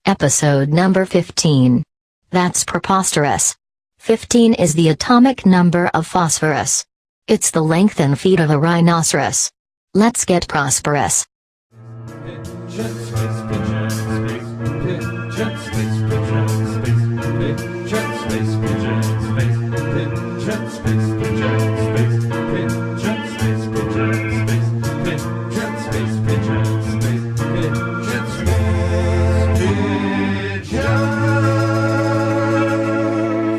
Episode number 15. That's preposterous. 15 is the atomic number of phosphorus. It's the length and feet of a rhinoceros. Let's get prosperous.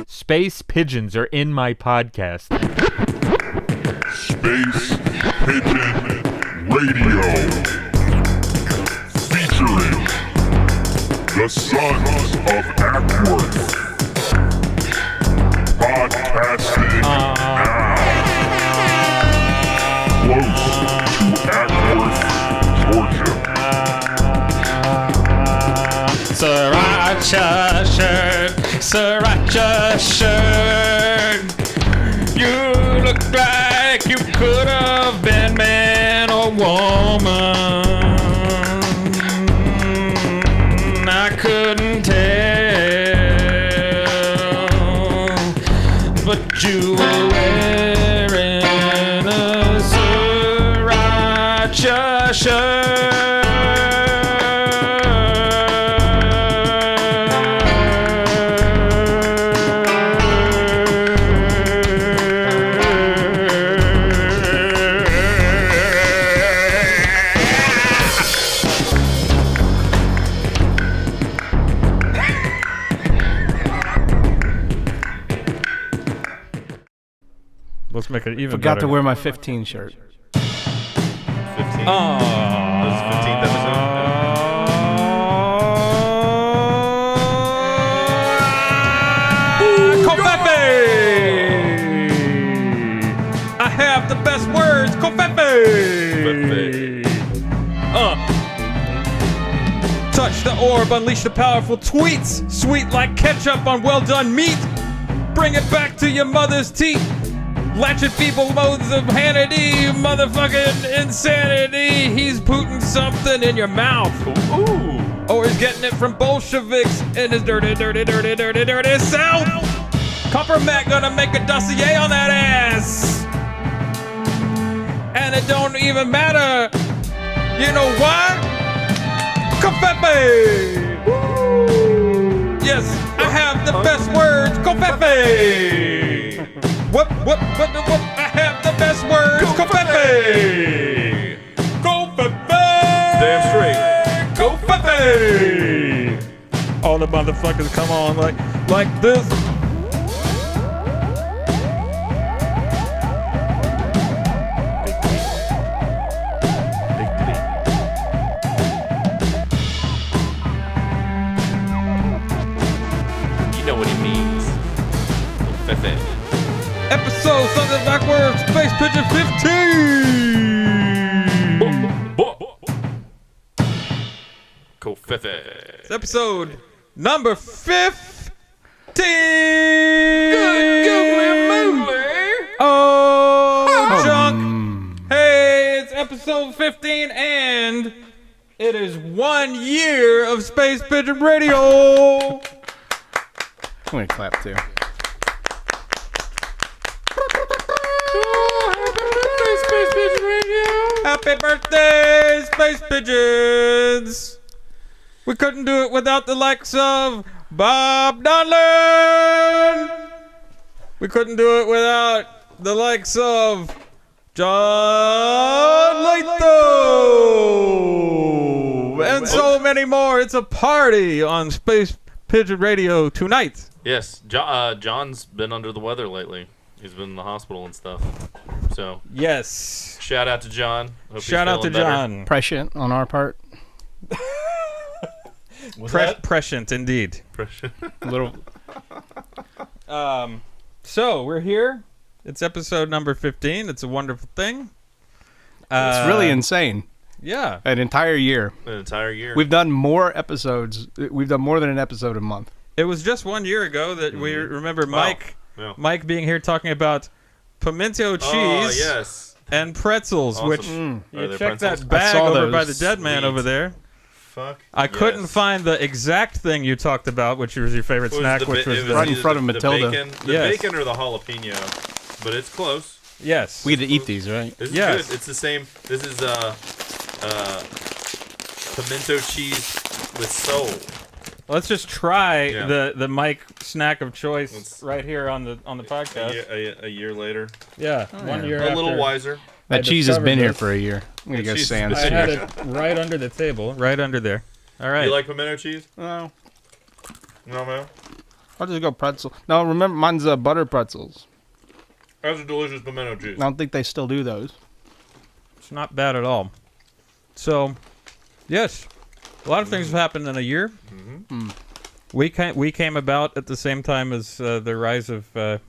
Space pigeons are in my podcast. Space Pigeon Radio, featuring the Sons of Ackworth, podcasting now, close to Ackworth, Georgia. Sriracha shirt, sriracha shirt. You look like you could have been man or woman. I couldn't tell, but you were wearing a sriracha shirt. Let's make it even Forgot better. to wear my 15 shirt. 15. Oh. This is 15th episode. Covfefe! I have the best words. Covfefe! Touch the orb, unleash the powerful tweets. Sweet like ketchup on well done meat. Bring it back to your mother's teeth. Latchet feeble modes of Hannity, motherfucking insanity. He's putting something in your mouth. Ooh. Or he's getting it from Bolsheviks in his dirty, dirty, dirty, dirty, dirty South. Copper Mac gonna make a dossier on that ass. And it don't even matter. You know why? Covfefe! Woo! Yes, I have the best words. Covfefe! What, I have the best words. Covfefe! Covfefe! Damn straight. Covfefe! All the motherfuckers come on like this. You know what he means. Covfefe. Episode Sunday Backwards Space Pigeon 15. Covfefe. It's episode number 15. Oh, junk. Hey, it's episode 15 and it is 1 year of Space Pigeon Radio. I'm going to clap too. Happy birthday, Space Pigeons! We couldn't do it without the likes of Bob Donlan! We couldn't do it without the likes of John Latham! And so many more. It's a party on Space Pigeon Radio tonight. Yes, John's been under the weather lately. He's been in the hospital and stuff. So, Yes. shout out to John. Hope Shout out to he's feeling better. John. Prescient on our part. Prescient, indeed. Little. So, we're here. It's episode number 15. It's a wonderful thing. It's really insane. Yeah. An entire year. An entire year. We've done more episodes. We've done more than an episode a month. It was just 1 year ago that we remember Mike Yeah. Mike being here talking about pimento cheese Oh, yes. and pretzels, Awesome. which Are you there check pretzels? that bag I saw over those. by the dead man Sweet. over there. fuck? I couldn't Yes. find the exact thing you talked about, which was your favorite snack, which was right in front of the Matilda. bacon, Yes. bacon or the jalapeno, but it's close. yes. We had to eat these, right? This is Yes. good. It's the same. This is pimento cheese with soul. Let's just try Yeah. the Mike snack of choice Let's- right here on the podcast. A year later, Yeah, 1 year. a little after wiser. That cheese has discovered been here this. for a year. I'm gonna That go cheese sans. has I been had it right under the table, right under there. All right. You like pimento cheese? No, No, man. I'll just go pretzel. No, remember mine's butter pretzels. That's a delicious pimento cheese. I don't think they still do those. It's not bad at all. So, yes, a lot of things have happened in a year. Mm-hmm. We came about at the same time as the rise of the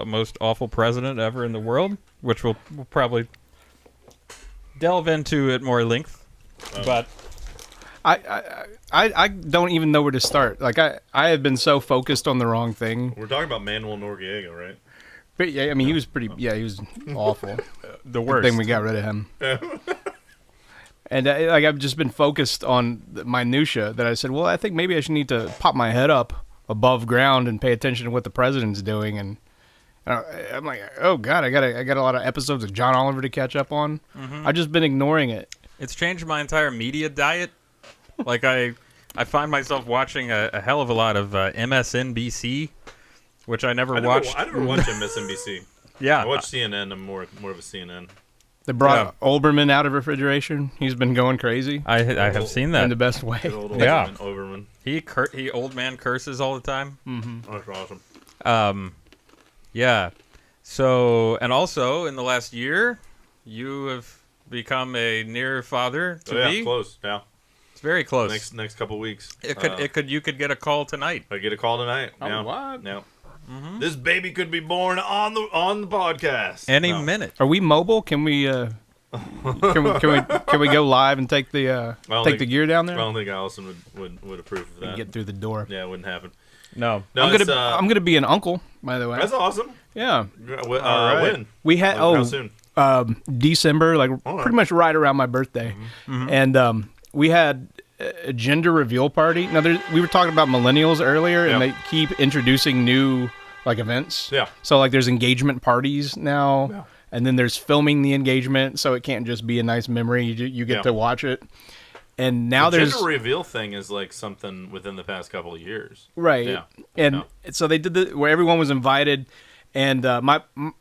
most awful president ever in the world, which we'll probably delve into at more length. But I don't even know where to start. Like I have been so focused on the wrong thing. We're talking about Manuel Noriega, right? But yeah, I mean he was pretty. Yeah, he was awful. the Good worst. thing we got rid of him. And like I've just been focused on the minutia that I said, well, I think maybe I should need to pop my head up above ground and pay attention to what the president's doing. And I'm like, oh god, I got a lot of episodes of John Oliver to catch up on. I've just been ignoring it. It's changed my entire media diet. Like I find myself watching a hell of a lot of MSNBC, which I never watched. I never watched MSNBC. Yeah, I watch CNN. I'm more of a CNN. They brought Olbermann out of refrigeration. He's been going crazy I have seen that. in the best way. Good old Yeah. Overman. He old man curses all the time. That's awesome. Yeah. So, and also in the last year, you have become a near father to me. Close. Yeah. It's very close. Next couple weeks. You could get a call tonight. I get a call tonight. Oh, Yeah. what? Yeah. This baby could be born on the podcast Any No. minute. Are we mobile? Can we can we go live and take the gear down I there? don't think Allison would approve of that. Get through the door. Yeah, it wouldn't happen. No. No, I'm it's, gonna I'm gonna be an uncle, by the way. That's awesome. Yeah. When? We had How soon? December, like right. pretty much right around my birthday, and we had a gender reveal party. Now we were talking about millennials earlier, and Yeah. they keep introducing new like events. Yeah. So like there's engagement parties now, Yeah. and then there's filming the engagement, so it can't just be a nice memory. You get Yeah. to watch it. And now The there's gender reveal thing is like something within the past couple of years. right, Yeah. and so they did where everyone was invited, and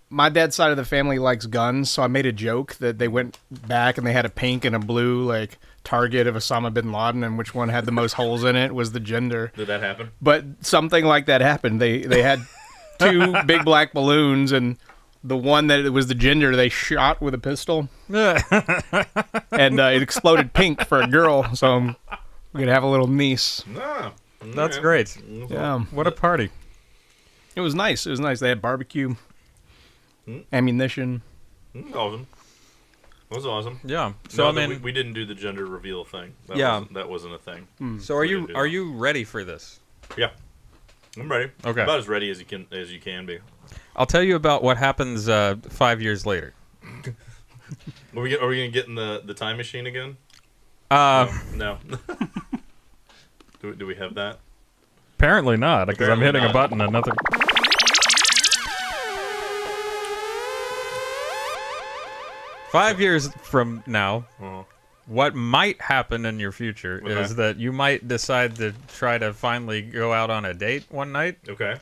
my dad's side of the family likes guns, so I made a joke that they went back and they had a pink and a blue like target of Osama bin Laden, and which one had the most holes in it was the gender. Did that happen? But something like that happened. They had two big black balloons, and the one that was the gender they shot with a pistol, and it exploded pink for a girl. So I'm gonna have a little niece. No. That's great. Yeah, What a party. it was nice. It was nice. They had barbecue, ammunition. Awesome. That was awesome. Yeah. So No, I mean, we didn't do the gender reveal thing. That wasn't a thing. so are we you didn't do are that. you ready for this? Yeah. I'm ready. Okay. About as ready as you can be. I'll tell you about what happens 5 years later. Are we gonna get in the time machine again? No. Do we have that? Apparently not, because I'm Apparently hitting a not. button and nothing. 5 years from now, what might happen in your future Okay. is that you might decide to try to finally go out on a date one night, Okay.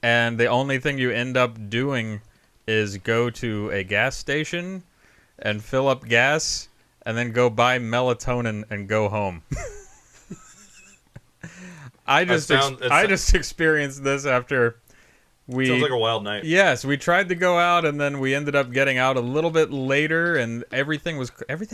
and the only thing you end up doing is go to a gas station and fill up gas and then go buy melatonin and go home. I just experienced this after we Sounds like a wild night. Yes, we tried to go out and then we ended up getting out a little bit later, and everything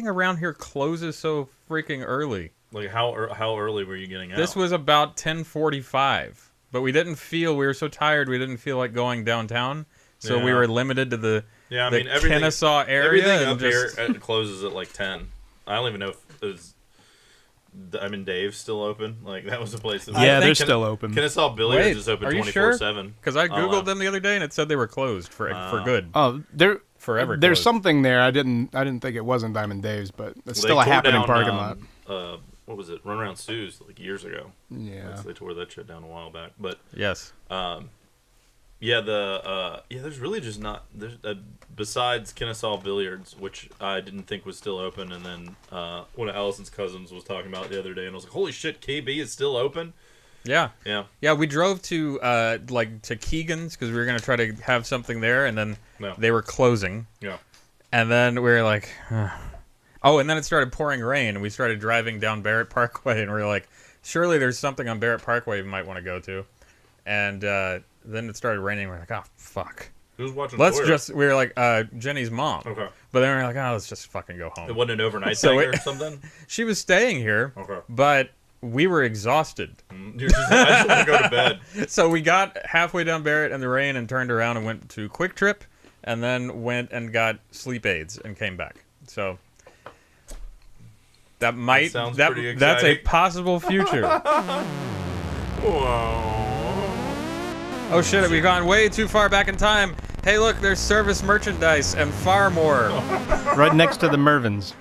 around here closes so freaking early. Like how early were you getting out? This was about 10:45, but we were so tired we didn't feel like going downtown, so we Yeah. were limited to the everything, Kennesaw area. Everything and up just, here closes at like 10. I don't even know if it's. Dave's still open. Like that was a place. That Yeah, I they're think still open. Kennesaw Billiards Wait, is open are you 24/7. because I googled wow. them the other day and it said they were closed for good. Oh, Forever There's closed. something there. I didn't think it wasn't Diamond Dave's, but it's They still a tore happening down, parking lot. what was it? Runaround Sue's like years ago. Yeah. They tore that shit down a while back. But Yes. there's really just not besides Kennesaw Billiards, which I didn't think was still open, and then one of Allison's cousins was talking about it the other day, and I was like, holy shit, KB is still open. Yeah. Yeah. We drove to to Keegan's because we were gonna try to have something there, and then No. they were closing. Yeah. And then we were like, oh, and then it started pouring rain, and we started driving down Barrett Parkway, and we were like, surely there's something on Barrett Parkway we might want to go to. And then it started raining. We're like, oh, fuck. Who's watching? We were like, Jenny's mom. Okay. But then we were like, oh, let's just fucking go home. It wasn't an overnight thing or something? She was staying here. Okay. But we were exhausted. I just want to go to bed. So we got halfway down Barrett in the rain and turned around and went to Quick Trip, and then went and got sleep aids and came back. So that might sounds pretty exciting. That's a possible future. Whoa. Oh shit, we've gone way too far back in time. Hey look, there's service merchandise and far more. Right next to the Mervins.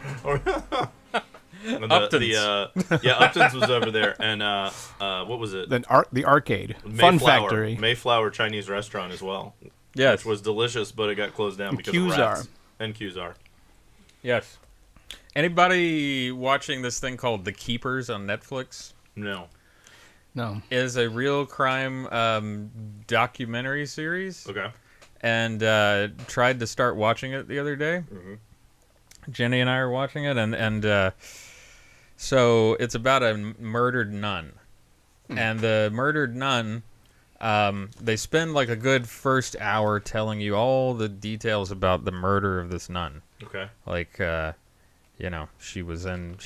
Upton's. Upton's was over there, and what was it? The arcade. Fun Factory. Mayflower Chinese restaurant as well. Yes. Which was delicious, but it got closed down because of rats. And Qzar. Yes. Anybody watching this thing called The Keepers on Netflix? No. Is a real crime documentary series. Okay. And tried to start watching it the other day. Mm-hmm. Jenny and I are watching it, and so it's about a murdered nun. And the murdered nun, they spend like a good first hour telling you all the details about the murder of this nun. Okay. Like, she was in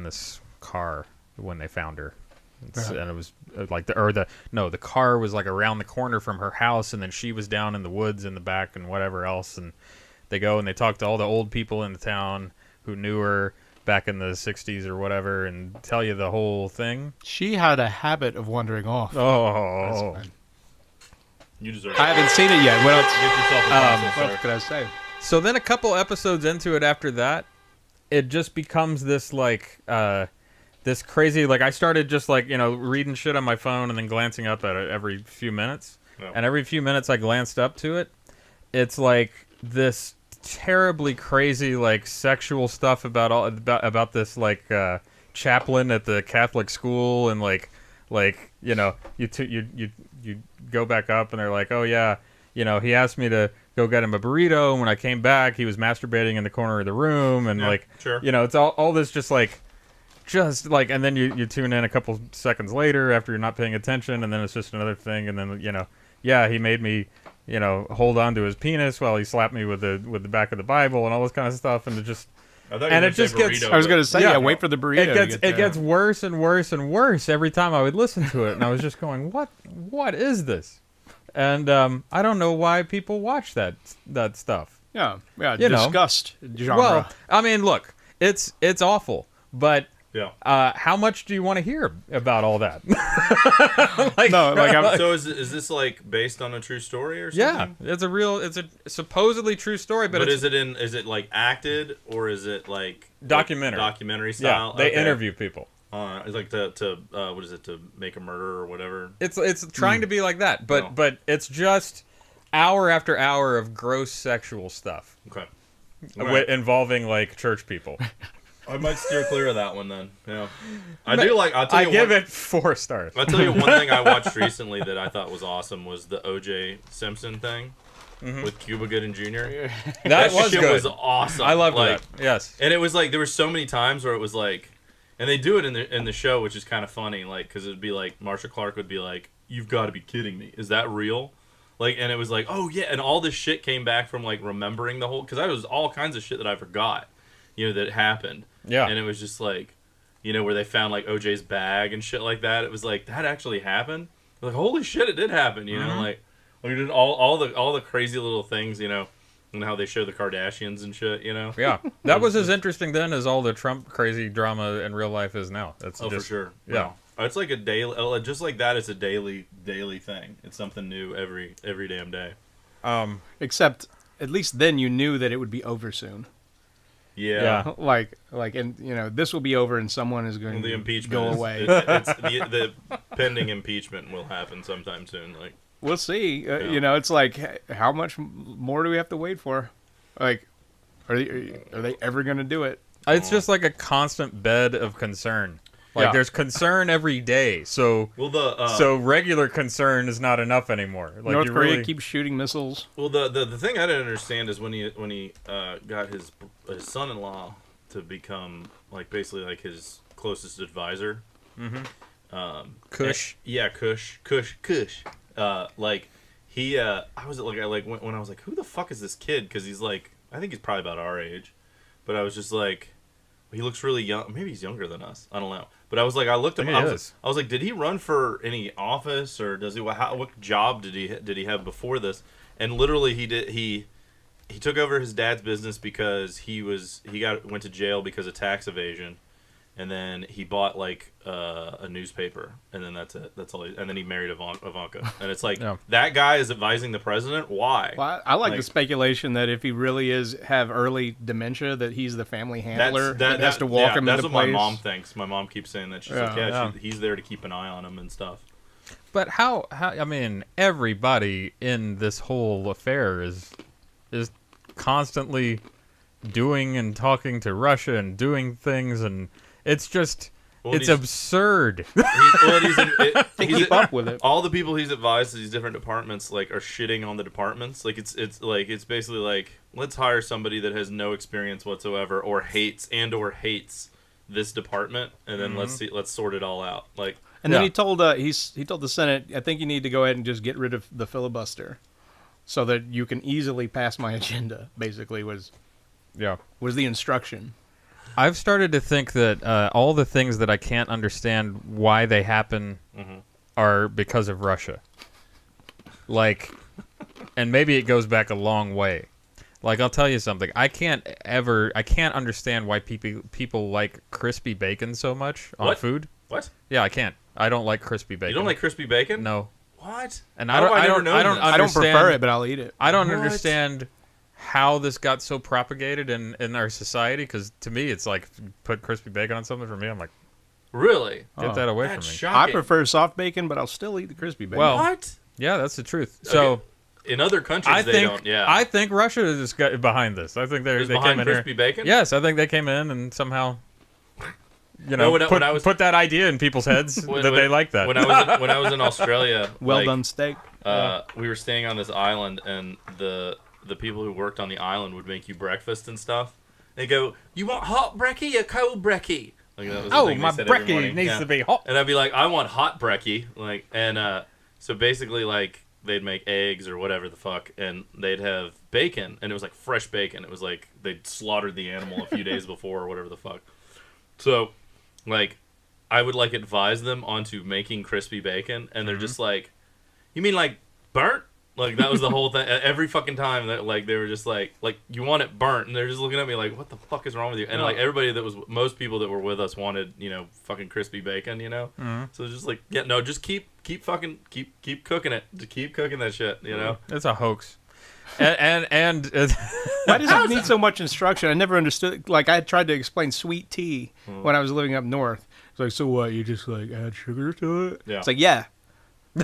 this car when they found her. And it was like the car was like around the corner from her house, and then she was down in the woods in the back and whatever else. And they go and they talk to all the old people in the town who knew her back in the 60s or whatever, and tell you the whole thing. She had a habit of wandering off. Oh. You deserve it. I haven't seen it yet. What else? Get yourself a console, What sir. else could I say? So then a couple episodes into it after that, it just becomes this like this crazy, like I started just like, reading shit on my phone and then glancing up at it every few minutes. Oh. And every few minutes I glanced up to it. It's like this terribly crazy like sexual stuff about this like chaplain at the Catholic school, and you go back up and they're like, oh yeah, he asked me to go get him a burrito, and when I came back he was masturbating in the corner of the room, and sure. It's all this just like and then you tune in a couple seconds later after you're not paying attention, and then it's just another thing, and then he made me hold on to his penis while he slapped me with the back of the Bible and all this kind of stuff, and it just gets. I was going to say, wait for the burrito. It gets worse and worse and worse every time I would listen to it, and I was just going, what is this? And I don't know why people watch that stuff. Yeah, disgust genre. Well, I mean, look, it's awful, but. Yeah. How much do you want to hear about all that? So is this like based on a true story or something? Yeah, it's a supposedly true story, but is it like acted, or is it like documentary style? Yeah, they interview people. It's like to what is it, to make a murder or whatever? It's trying to be like that, but it's just hour after hour of gross sexual stuff. Okay. Involving like church people. I might steer clear of that one then. Yeah, I give it 4 stars. I'll tell you one thing I watched recently that I thought was awesome was the O.J. Simpson thing with Cuba Gooding Jr. That was shit good. Was awesome. I loved that. Yes. And it was like there were so many times where it was like, and they do it in the show, which is kind of funny, like because it'd be like Marsha Clark would be like, "You've got to be kidding me! Is that real?" Like, and it was like, "Oh yeah," and all this shit came back from like remembering the whole, because I was all kinds of shit that I forgot, that happened. Yeah. And it was just like, where they found like OJ's bag and shit like that. It was like, that actually happened? Like, holy shit, it did happen, like we did all the crazy little things, and how they show the Kardashians and shit, Yeah. That was as interesting then as all the Trump crazy drama in real life is now. That's for sure. Yeah. No. It's like a daily, just like that, it's a daily thing. It's something new every damn day. Except, at least then you knew that it would be over soon. Yeah. like, and this will be over, and someone is going The to impeachment go is- away. It's the pending impeachment will happen sometime soon. Like, We'll see. It's like, how much more do we have to wait for? Like, are they ever going to do it? It's just like a constant bed of concern. Like, Yeah. there's concern every day. So well, so regular concern is not enough anymore. Like, North you Korea really, keeps shooting missiles. well, the thing I didn't understand is when he got his son-in-law to become like basically like his closest advisor. Kush. Yeah, Kush. Like he, I was like when I was like, who the fuck is this kid? Because he's like, I think he's probably about our age, but I was just like, he looks really young. Maybe he's younger than us. I don't know. But I was like, I looked him. I think he I is. was like, did he run for any office or does he? What job did he have before this? And literally, he took over his dad's business because he went to jail because of tax evasion. And then he bought like a newspaper, and then that's it. That's all. And then he married Ivanka, and it's like that guy is advising the president. Why? Well, I like the speculation that if he really have early dementia, that he's the family handler that has to walk him That's into what place. my mom thinks. My mom keeps saying that. She's like, he's there to keep an eye on him and stuff. But how? I mean, everybody in this whole affair is constantly doing and talking to Russia and doing things, and it's just it's absurd. Keep up with it. All the people he's advised to these different departments like are shitting on the departments. Like it's basically like, let's hire somebody that has no experience whatsoever or hates this department, and then let's sort it all out. Like, and then he told the Senate, I think you need to go ahead and just get rid of the filibuster, so that you can easily pass my agenda. Basically, was the instruction. I've started to think that all the things that I can't understand why they happen are because of Russia. Like, and maybe it goes back a long way. Like, I'll tell you something. I can't understand why people like crispy bacon so much on food. What? Yeah, I can't. I don't like crispy bacon. You don't like crispy bacon? No. What? And I don't prefer it, but I'll eat it. I don't understand how this got so propagated in our society, because to me it's like, put crispy bacon on something. For me, I'm like, really? Get that away from me. Shocking. I prefer soft bacon, but I'll still eat the crispy bacon. Well, what? Yeah, that's the truth. So in other countries, they don't. Yeah, I think Russia is behind this. I think they came in crispy here. bacon. Yes, I think they came in and somehow, put that idea in people's heads that they like that. When I was in Australia, done steak. We were staying on this island, and the people who worked on the island would make you breakfast and stuff. They go, "You want hot brekkie or cold brekkie?" Like, that was the thing my they said every brekkie morning. needs to be hot. And I'd be like, "I want hot brekkie." Like, and so basically, like, they'd make eggs or whatever the fuck, and they'd have bacon, and it was like fresh bacon. It was like they'd slaughtered the animal a few days before or whatever the fuck. So, like, I would like advise them onto making crispy bacon, and they're just like, "You mean like burnt?" Like, that was the whole thing. Every fucking time that, like, they were just like, you want it burnt, and they're just looking at me like, what the fuck is wrong with you? And like, everybody most people that were with us wanted, fucking crispy bacon, So it's just like, yeah, no, just keep cooking it, just keep cooking that shit, It's a hoax. And why does it need so much instruction? I never understood. Like, I tried to explain sweet tea when I was living up north. It's like, so what? You just like add sugar to it? Yeah. It's like, yeah.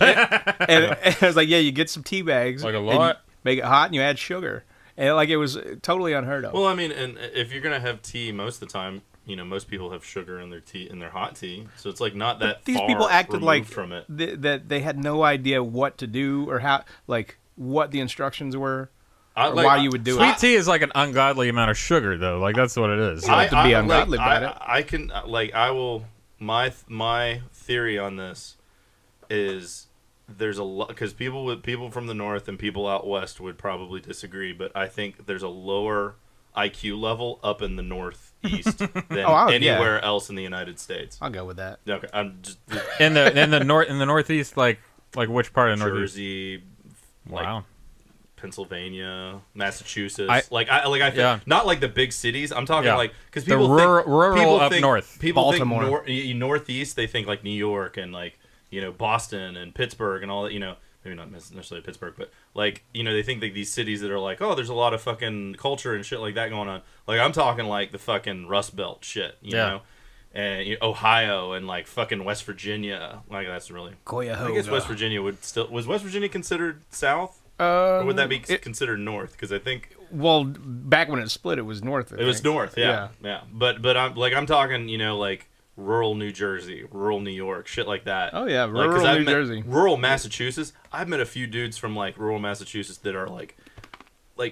and I was like, yeah, you get some tea bags, like a lot, make it hot, and you add sugar, and like, it was totally unheard of. Well, I mean, and if you're gonna have tea, most of the time, most people have sugar in their tea, in their hot tea, so it's like not that. These far people acted like from it. That they had no idea what to do or how, like, what the instructions were. Why you would do sweet it. tea is like an ungodly amount of sugar, though. Like, that's what it is. You don't have to be ungodly about it. I can, like, I will. My theory on this is there's a lot, because people from the north and people out west would probably disagree, but I think there's a lower IQ level up in the northeast than anywhere else in the United States. I'll go with that. Okay, I'm just in the northeast, like which part of the northeast? Jersey, wow. Like, Pennsylvania, Massachusetts, I think not like the big cities. I'm talking like, because people the rural people up think, north, people Baltimore, think northeast. They think like New York and like Boston and Pittsburgh and all that. maybe not necessarily Pittsburgh, but like, you know, they think that these cities that are like, oh, there's a lot of fucking culture and shit like that going on. Like, I'm talking like the fucking Rust Belt shit, you know, and Ohio and like fucking West Virginia. Like, that's really. I guess West Virginia was West Virginia considered South, or would that be considered North? Because I think. Well, back when it split, it was north. It was north, yeah. But I'm talking, you know, like rural New Jersey, rural New York, shit like that. Oh yeah, rural New Jersey, rural Massachusetts. I've met a few dudes from like rural Massachusetts that are like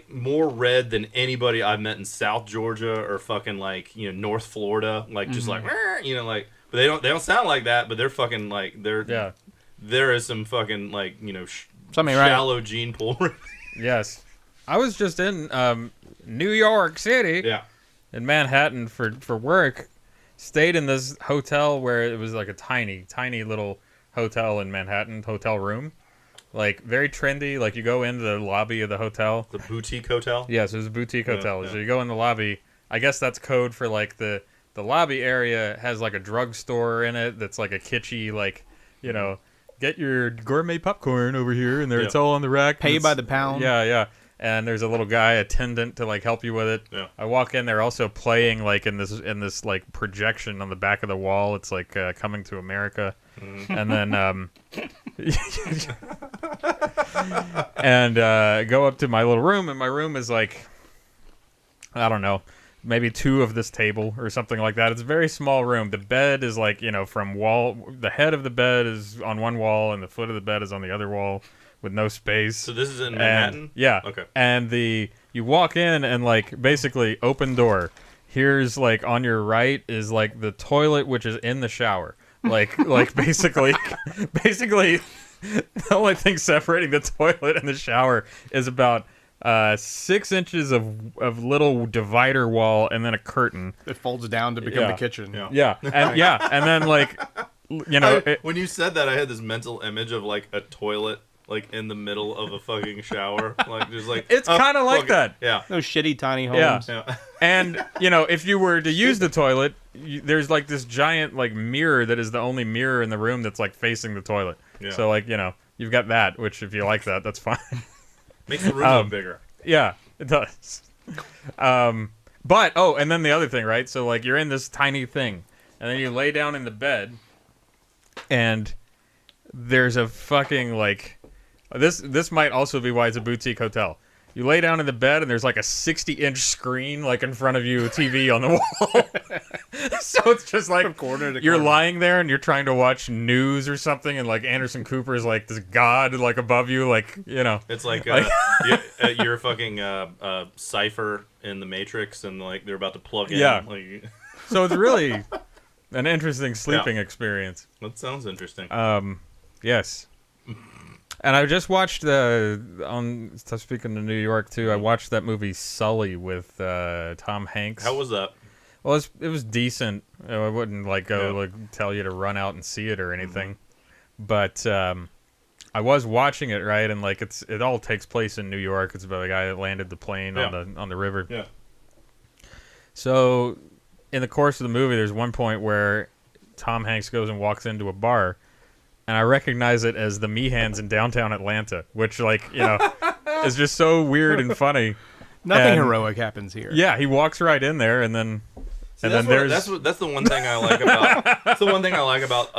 more red than anybody I've met in South Georgia or fucking like, you know, North Florida, like just like, you know, like, but they don't sound like that, but they're fucking like there is some fucking like, you know, shallow gene pool. Yes. I was just in New York City, in Manhattan for work. Stayed in this hotel where it was like a tiny little hotel in Manhattan, hotel room, like very trendy. Like you go into the lobby of the hotel, the boutique hotel. Yes, it was a boutique hotel. So you go in the lobby. I guess that's code for like the lobby area has like a drugstore in it that's like a kitschy, like, you know, get your gourmet popcorn over here, and there it's all on the rack. Pay by the pound. Yeah. And there's a little guy attendant to like help you with it. Yeah. I walk in, they're also playing like in this like projection on the back of the wall. It's like Coming to America, and then and go up to my little room, and my room is like, I don't know, maybe 2 of this table or something like that. It's a very small room. The bed is like, you know, the head of the bed is on one wall, and the foot of the bed is on the other wall. With no space. So this is in Manhattan? Yeah. Okay. And you walk in and like basically open door. Here's like on your right is like the toilet, which is in the shower. Like basically the only thing separating the toilet and the shower is about 6 inches of little divider wall and then a curtain. It folds down to become the kitchen. Yeah. And then like, you know. When you said that, I had this mental image of like a toilet like in the middle of a fucking shower, like just like it's kind of like that. Yeah, those shitty tiny homes. Yeah. And you know, if you were to use the toilet, there's like this giant like mirror that is the only mirror in the room that's like facing the toilet. Yeah. So like, you know, you've got that, which if you like that, that's fine. Makes the room look bigger. Yeah, it does. But and then the other thing, right? So like you're in this tiny thing, and then you lay down in the bed, and there's a fucking like. This might also be why it's a boutique hotel. You lay down in the bed and there's like a 60-inch screen like in front of you, TV on the wall. So it's just like you're lying there and you're trying to watch news or something, and like Anderson Cooper is like this god like above you, like, you know. It's like you're fucking Cypher in the Matrix, and like they're about to plug in. Yeah. Like, so it's really an interesting sleeping experience. That sounds interesting. Yes. And I just watched speaking of New York too, I watched that movie Sully with Tom Hanks. How was that? Well, it was decent. I wouldn't like go like tell you to run out and see it or anything, but I was watching it, right, and like it all takes place in New York. It's about a guy that landed the plane on the river. Yeah. So, in the course of the movie, there's one point where Tom Hanks goes and walks into a bar. And I recognize it as the Mehans in downtown Atlanta, which, like, you know, is just so weird and funny. Nothing heroic happens here. Yeah, he walks right in there, and then that's the one thing I like about that's the one thing I like about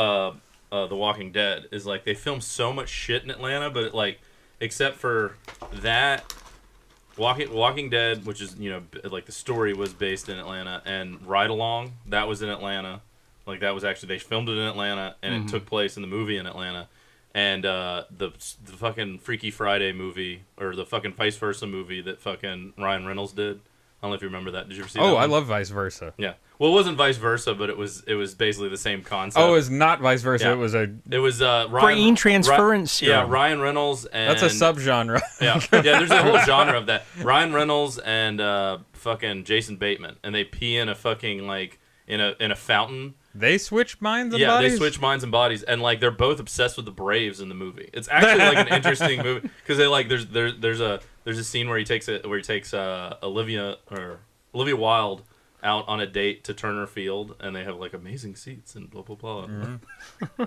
The Walking Dead is like they film so much shit in Atlanta, but like except for that, Walking Dead, which is, you know, like the story was based in Atlanta, and Ride Along, that was in Atlanta. Like that was actually, they filmed it in Atlanta, and it took place in the movie in Atlanta. And the fucking Freaky Friday movie, or the fucking Vice Versa movie that fucking Ryan Reynolds did. I don't know if you remember that. Did you ever see that? Oh, I love Vice Versa. Yeah. Well, it wasn't Vice Versa, but it was basically the same concept. Oh, it was not Vice Versa. Yeah. It was Ryan, brain transference. Ryan Reynolds and that's a subgenre. Yeah, there's a whole genre of that. Ryan Reynolds and fucking Jason Bateman, and they pee in a fucking like in a fountain. They switch minds and bodies? Yeah, they switch minds and bodies, and like they're both obsessed with the Braves in the movie. It's actually like an interesting movie because they like there's a scene where he takes Olivia Wilde out on a date to Turner Field, and they have like amazing seats and blah blah blah. Mm-hmm.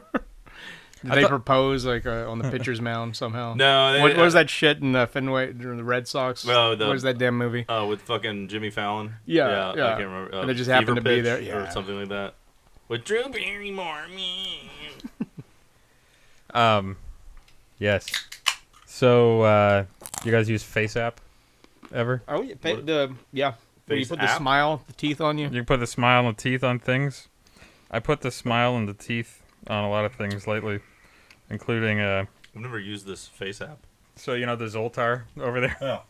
Did they propose like on the pitcher's mound somehow? No. What was that shit in Fenway during the Red Sox? Oh, what was that damn movie? With fucking Jimmy Fallon. Yeah. I can't remember. And they just happened to be there, or something like that. With Drew Barrymore. Yes. So, you guys use FaceApp ever? Oh yeah, Where you put the smile, the teeth on you. You can put the smile and the teeth on things. I put the smile and the teeth on a lot of things lately, including I've never used this FaceApp. So you know the Zoltar over there? Yeah.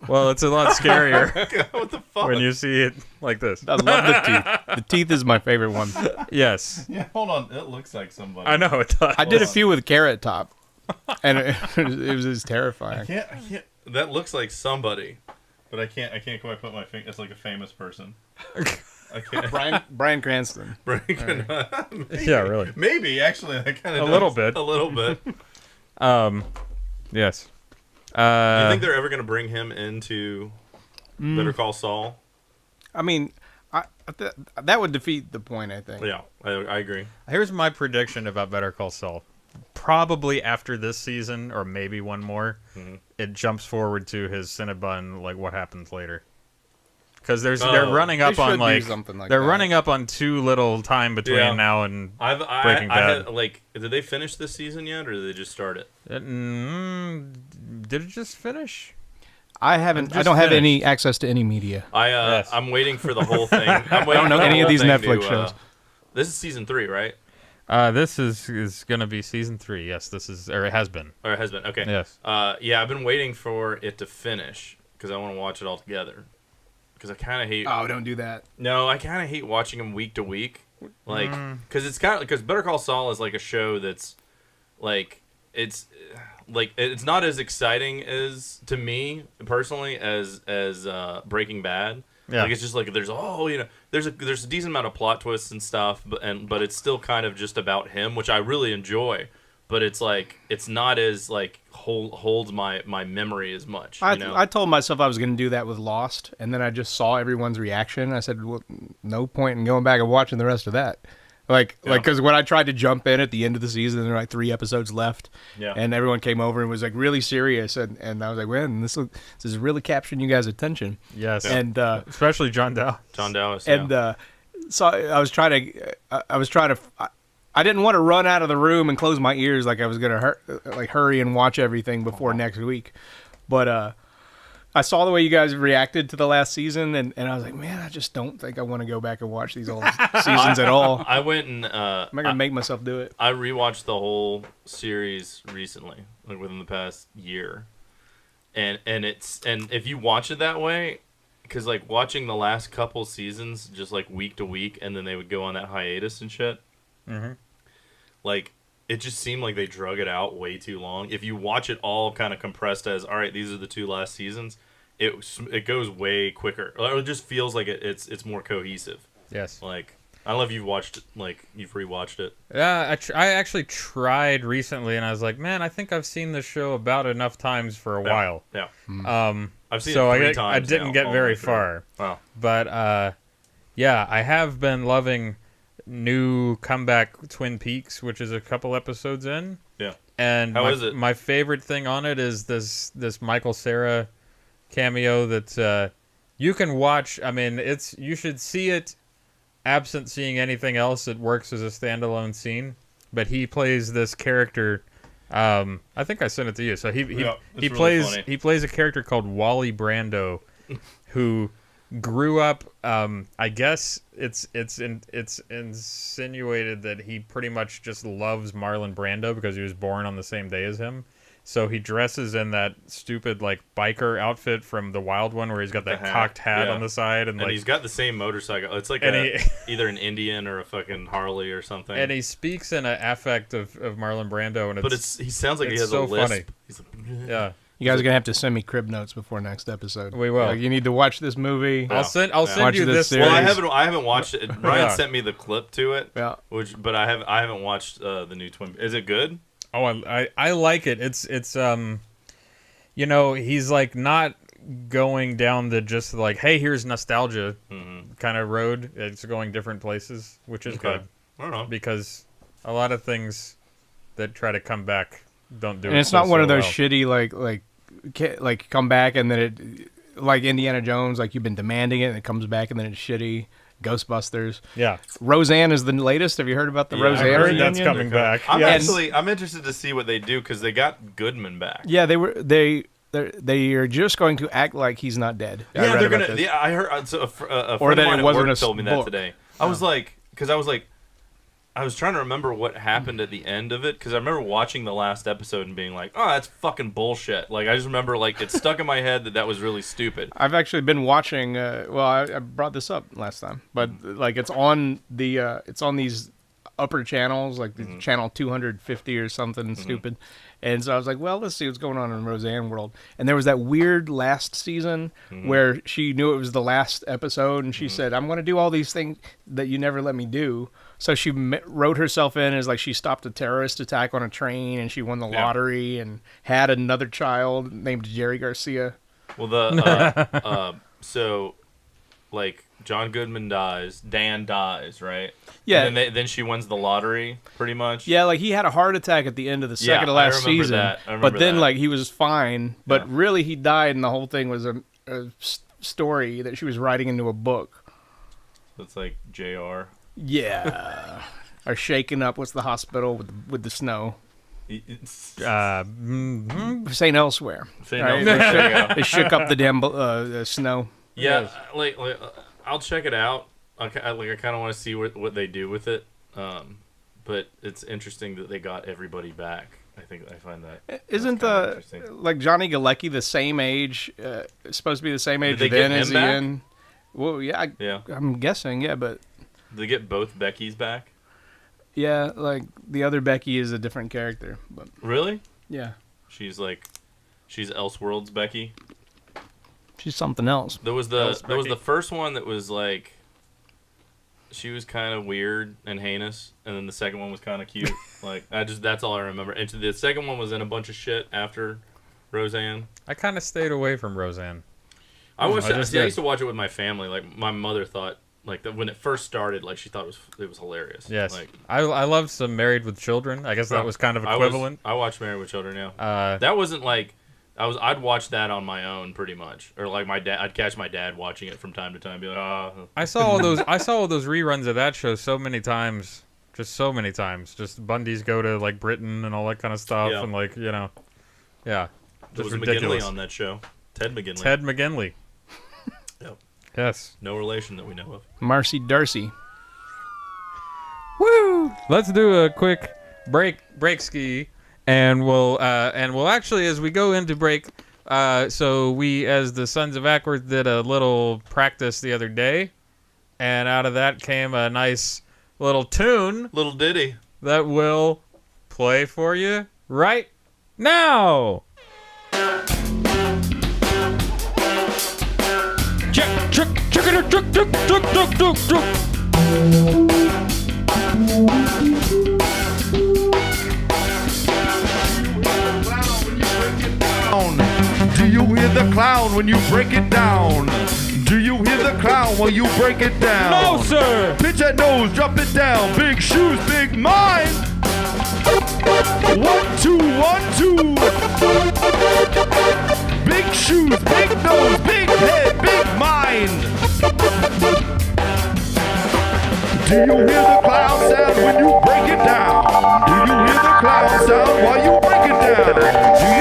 Well, it's a lot scarier what the fuck? when you see it like this. I love the teeth. The teeth is my favorite one. Yes. Yeah, hold on. It looks like somebody. I know it does. I did a few with Carrot Top, and it was just terrifying. I can't. That looks like somebody, but I can't quite put my finger. It's like a famous person. I can't. Brian Cranston. Maybe, yeah, really. Maybe actually, that kind of a little bit. A little bit. Yes. Do you think they're ever going to bring him into Better Call Saul? I mean, that would defeat the point, I think. Yeah, I agree. Here's my prediction about Better Call Saul. Probably after this season, or maybe one more, it jumps forward to his Cinnabon, like what happens later. Because they're running up on running up on too little time between now and Breaking Bad. Did they finish this season yet, or did they just start it? Did it just finish? I haven't. I don't have any access to any media. I'm waiting for the whole thing. I don't know any of these Netflix shows. This is season 3, right? This is going to be season 3. Yes, this is, or it has been. Or it has been. Okay. Yes. Yeah, I've been waiting for it to finish because I want to watch it all together. Because I kind of hate. Oh, don't do that. No, I kind of hate watching them week to week. Like, because it's kind of because Better Call Saul is like a show that's like it's not as exciting as to me personally as Breaking Bad. Yeah. Like it's just like there's a decent amount of plot twists and stuff, but it's still kind of just about him, which I really enjoy. But it's like it's not as like holds my memory as much. I told myself I was going to do that with Lost, and then I just saw everyone's reaction. I said, well, no point in going back and watching the rest of that. Because when I tried to jump in at the end of the season, there were like 3 episodes left, and everyone came over and was like really serious, and I was like, well, this is really capturing you guys' attention. Yes, and especially John Dallas. John Dallas, and so I was trying to. I didn't want to run out of the room and close my ears like I was gonna hurry and watch everything before next week, but I saw the way you guys reacted to the last season, and I was like, man, I just don't think I want to go back and watch these old seasons at all. I went and I'm not gonna make myself do it. I rewatched the whole series recently, like within the past year, and if you watch it that way, because like watching the last couple seasons just like week to week, and then they would go on that hiatus and shit. Like it just seemed like they drug it out way too long. If you watch it all kind of compressed as, all right, these are the 2 last seasons, it goes way quicker. Or it just feels like it's more cohesive. Yes. Like I don't know if you've watched you've rewatched it. Yeah, I actually tried recently, and I was like, man, I think I've seen this show about enough times for a while. Yeah. I've seen it 3 times. I didn't get very far. Wow. But yeah, I have been loving new comeback Twin Peaks, which is a couple episodes in. Yeah. And how is it? My favorite thing on it is this Michael Cera cameo that you can watch. I mean, you should see it absent seeing anything else. It works as a standalone scene, but he plays this character. I think I sent it to you. So he plays really a character called Wally Brando, who grew up. I guess it's insinuated that he pretty much just loves Marlon Brando because he was born on the same day as him. So he dresses in that stupid like biker outfit from the Wild One, where he's got that cocked hat on the side, and like he's got the same motorcycle. It's like either an Indian or a fucking Harley or something. And he speaks in an affect of Marlon Brando, and he sounds like he has so a lisp. Funny. He's like, yeah. You guys are gonna have to send me crib notes before next episode. We will. Like, you need to watch this movie. I'll send you this. Series. Well, I haven't watched it. Ryan sent me the clip to it. Yeah. But I haven't watched the new Twin. Is it good? Oh, I like it. It's he's like not going down the just like, hey, here's nostalgia kind of road. It's going different places, which is good. I don't know, because a lot of things that try to come back don't do it. And it's not one of those well. shitty like come back and then it like Indiana Jones, like you've been demanding it and it comes back and then it's shitty. Ghostbusters. Yeah. Roseanne is the latest. Have you heard about the Roseanne I heard reunion? that's coming back. I'm Yeah. I'm interested to see what they do because they got Goodman back. Yeah, they are just going to act like he's not dead. I Yeah, read they're about gonna. this. Yeah, I heard. So a friend Or of that mine it at wasn't work a told me that book. today. I was like, I was trying to remember what happened at the end of it because I remember watching the last episode and being like, "Oh, that's fucking bullshit." Like I just remember like it stuck in my head that was really stupid. I've actually been watching. I brought this up last time, but like it's on these upper channels, like the channel 250 or something stupid. And so I was like, well, let's see what's going on in Roseanne world. And there was that weird last season where she knew it was the last episode, and she said, "I'm going to do all these things that you never let me do." So she wrote herself in as like she stopped a terrorist attack on a train, and she won the lottery, and had another child named Jerry Garcia. Well, so like John Goodman dies, Dan dies, right? Yeah. And then she wins the lottery, pretty much. Yeah, like he had a heart attack at the end of the second to I last remember season. that. I remember But then that. like he was fine, but Yeah. really he died, and the whole thing was a story that she was writing into a book. It's like JR. Yeah. Or shaking up what's the hospital with the snow. St. Elsewhere. St. Right? Elsewhere, there you go. They shook up the damn snow. Yeah, like I'll check it out. I kind of want to see what they do with it. But it's interesting that they got everybody back. I find that. Isn't like Johnny Galecki the same age? Supposed to be the same age Did they then get as him back? Ian? Well, yeah, I'm guessing, yeah, but Did they get both Beckys back? yeah, like the other Becky is a different character, but Really? yeah, She's Elseworlds Becky. she's something else. There was the first one that was like she was kind of weird and heinous, and then the second one was kind of cute. Like that's all I remember. And the second one was in a bunch of shit after Roseanne. I kind of stayed away from Roseanne. I just I did. used to watch it with my family. Like my mother thought when it first started, like she thought it was hilarious. Yes. Like I love some Married with Children. I guess that was kind of equivalent. I watched Married with Children. Yeah. That wasn't like I'd watch that on my own pretty much, or like my dad. I'd catch my dad watching it from time to time. Be like, I saw all those reruns of that show so many times. Just so many times. Just Bundy's go to like Britain and all that kind of stuff, Yeah. and like yeah. There Just was a ridiculous. McGinley on that show. Ted McGinley. Ted McGinley. Yep. Yes. No relation that we know of. Marcy Darcy. Woo! Let's do a quick break ski, and we'll actually, as we go into break, so we, as the Sons of Ackworth, did a little practice the other day, and out of that came a nice little tune Little ditty. that we'll play for you right now. Do you hear the clown when you break it down? Do you hear the clown when you break it down? No, sir. Pitch that nose, drop it down. Big shoes, big mind. 1, 2, 1, 2. Big shoes, big nose, big head, big mind. Do you hear the clown sound when you break it down? Do you hear the clown sound while you break it down? Do you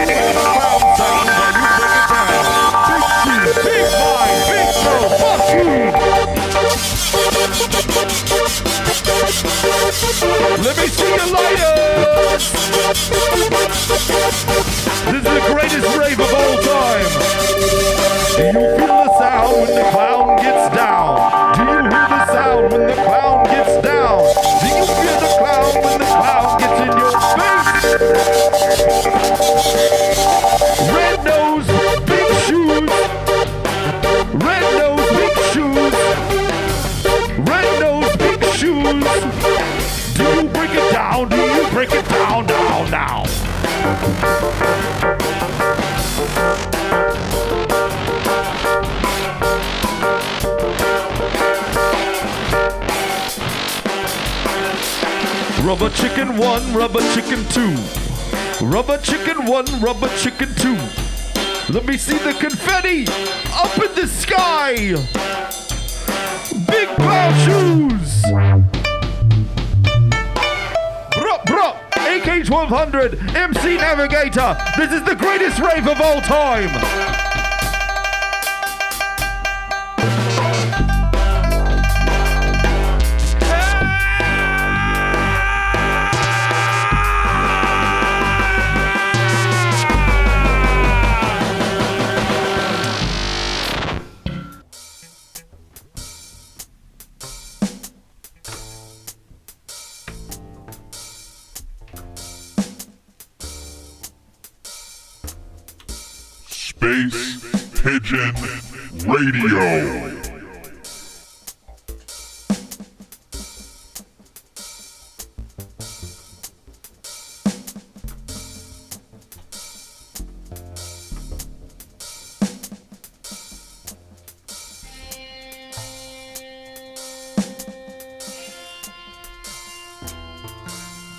hear the clown sound while you break it down? Big shoes, big mind, big nose, fuck you. Let me see your lighters. This is the greatest rave of all time. Do you feel the sound when the clown gets down? Do you hear the sound when the clown gets down? Do you hear the clown when the clown gets in your face? Red nose, big shoes. Red nose, big shoes. Red nose, big shoes. Do you break it down? Do you break it down, down, down? Rubber chicken 1, rubber chicken 2. Rubber chicken 1, rubber chicken 2. Let me see the confetti up in the sky. Big bow shoes. Bruh, bruh. AK-1200, MC Navigator. This is the greatest rave of all time. Space Pigeon Radio.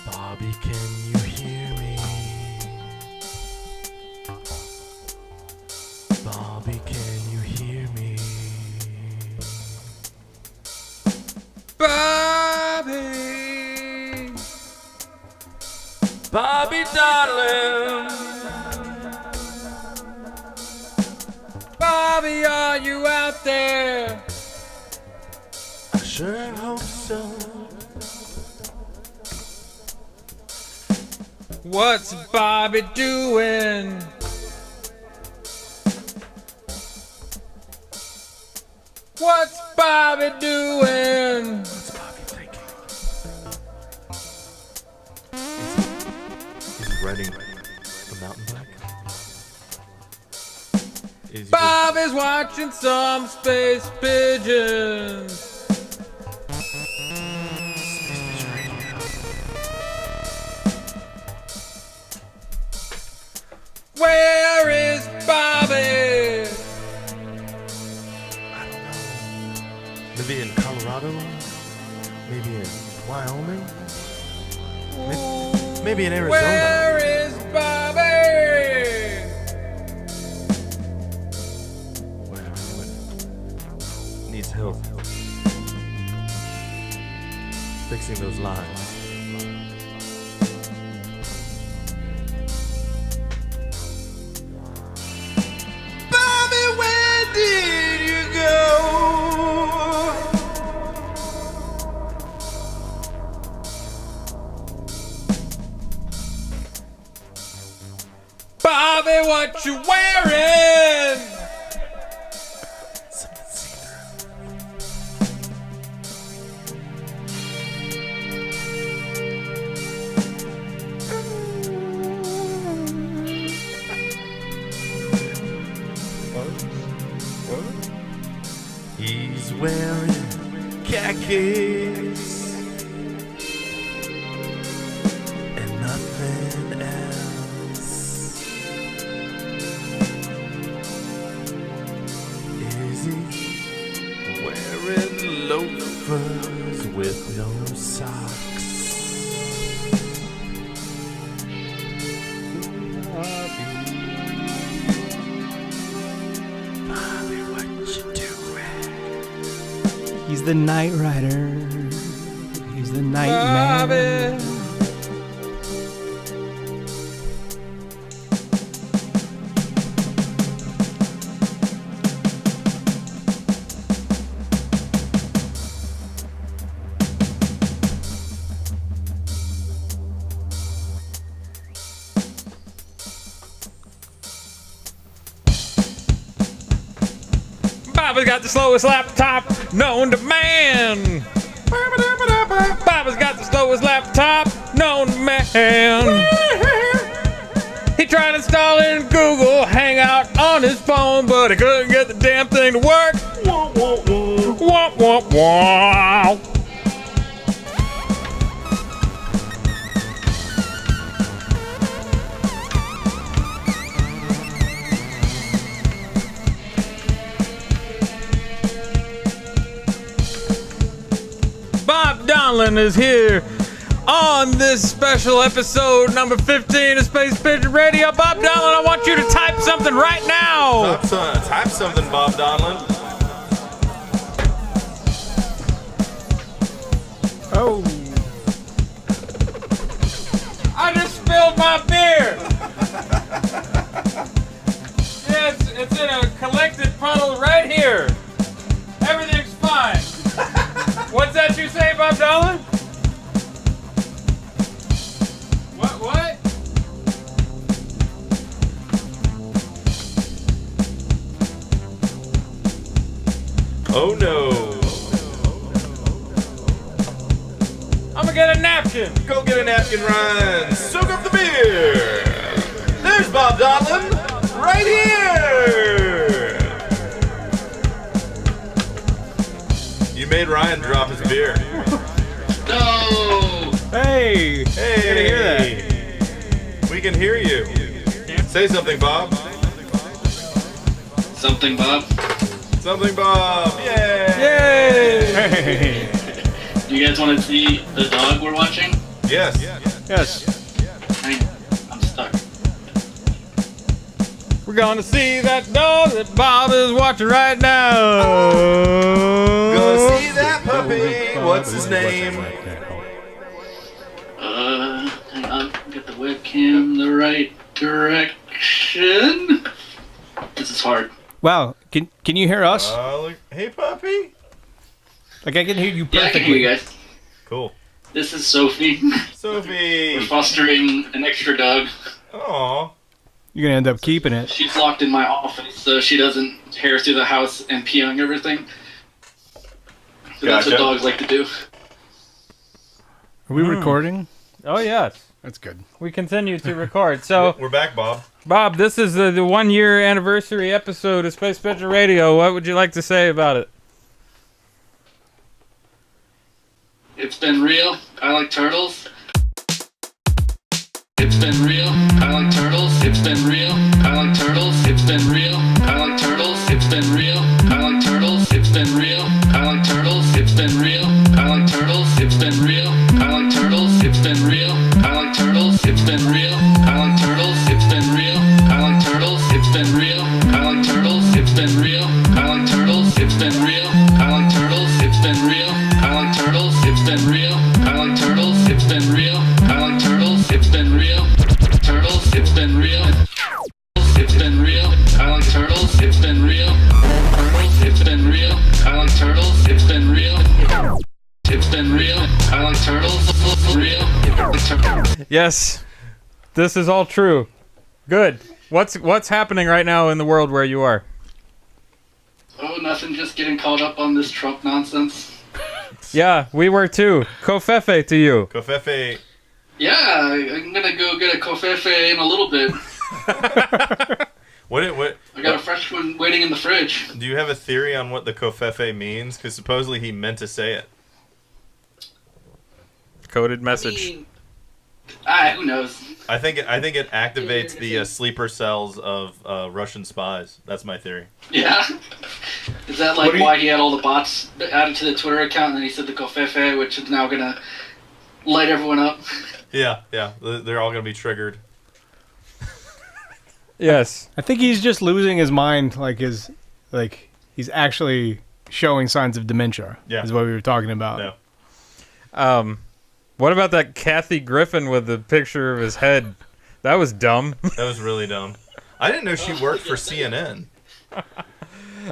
Bobby, can you hear me? Bobby, can you hear me? Bobby! Bobby, darling! Bobby, are you out there? I sure hope so. What's Bobby doing? What's Bobby doing? What's Bobby thinking? Is he riding a mountain bike? Is he Bobby's watching some space pigeons. Where is Bobby? I don't know. Maybe in Colorado? Maybe in Wyoming? Maybe in Arizona? Where is Bobby? Where needs help fixing those lines. Bobby, where did you go? Bobby, what you wearing? Something see-through. He's wearing khakis and nothing else. Is he wearing loafers with no socks? Bobby, what you doing? He's the night rider. He's the night man. Bobby. Bobby's got the slowest laptop known to man. Bobby's got the slowest laptop known to man. He tried to install it in Google Hangout on his phone, but he couldn't get the damn thing to work. Wah, wah, wah. Donlan is here On this special episode, number 15 of Space Pigeon Radio, Bob Donlan, I want you to type something right now. Type something, Bob Donlan. Oh. I just spilled my beer. Yeah, it's in a collected puddle right here. Everything's fine. What's that you say, Bob Donlan? What? Oh no. I'm gonna get a napkin. Go get a napkin, Ryan. Soak up the beer. There's Bob Donlan. Right here. You made Ryan drop his beer. No! Hey. Hey. Can I hear that? We can hear you. Say something, Bob. Something, Bob. Something, Bob. Yay. Hey. Do you guys want to see the dog we're watching? Yes. Yes. Hang on. I'm stuck. We're gonna see that dog that Bob is watching right now. Gonna see that puppy. What's his name? Hang on. Get the webcam the right direction. This is hard. Wow. Can you hear us? Look. Hey, puppy. Like I can hear you Yeah, I perfectly. can hear you guys. Cool. This is Sophie. Sophie. We're fostering an extra dog. Aw. You're gonna end up keeping it. She's locked in my office so she doesn't tear through the house and pee on everything. So that's what Gotcha. dogs like to do. Are we recording? Oh yes, That's good. we continue to record. So, We're back, Bob. Bob, this is the 1 year anniversary episode of Space Pigeon Radio. What would you like to say about it? It's been real. I like turtles. It's been real. I like turtles. It's been real. I like turtles. It's been real. I like turtles. It's been real. I like turtles. It's been real. I like turtles. It's been real. I like turtles. It's been real. I like turtles. It's been real. I like turtles. It's been real. I like turtles. It's been real. I like turtles. It's been real. I like turtles. It's been real. I like turtles. It's been real. I like turtles. It's been real. I like turtles. It's been real. I like turtles. It's been real. I like turtles. It's been real. Turtles. It's been real. It's been real. I like turtles. It's been real. Turtles. It's been real. I like turtles. It's been real. It's been real. I like turtles. Real. Yes, this is all true. Good. What's happening right now in the world where you are? Oh, nothing. Just getting caught up on this Trump nonsense. Yeah, we were too. Covfefe to you. Covfefe. Yeah, I'm gonna go get a Covfefe in a little bit. What? I got a fresh one waiting in the fridge. Do you have a theory on what the Covfefe means? Because supposedly he meant to say it. Coded message. Who knows? I think it activates the sleeper cells of Russian spies. That's my theory. Yeah. Is that like why he had all the bots added to the Twitter account and then he said the Covfefe, which is now gonna light everyone up? Yeah. They're all gonna be triggered. Yes. I think he's just losing his mind. He's actually showing signs of dementia. Yeah. Is what we were talking about. No. What about that Kathy Griffin with the picture of his head? That was dumb. That was really dumb. I didn't know she worked for CNN.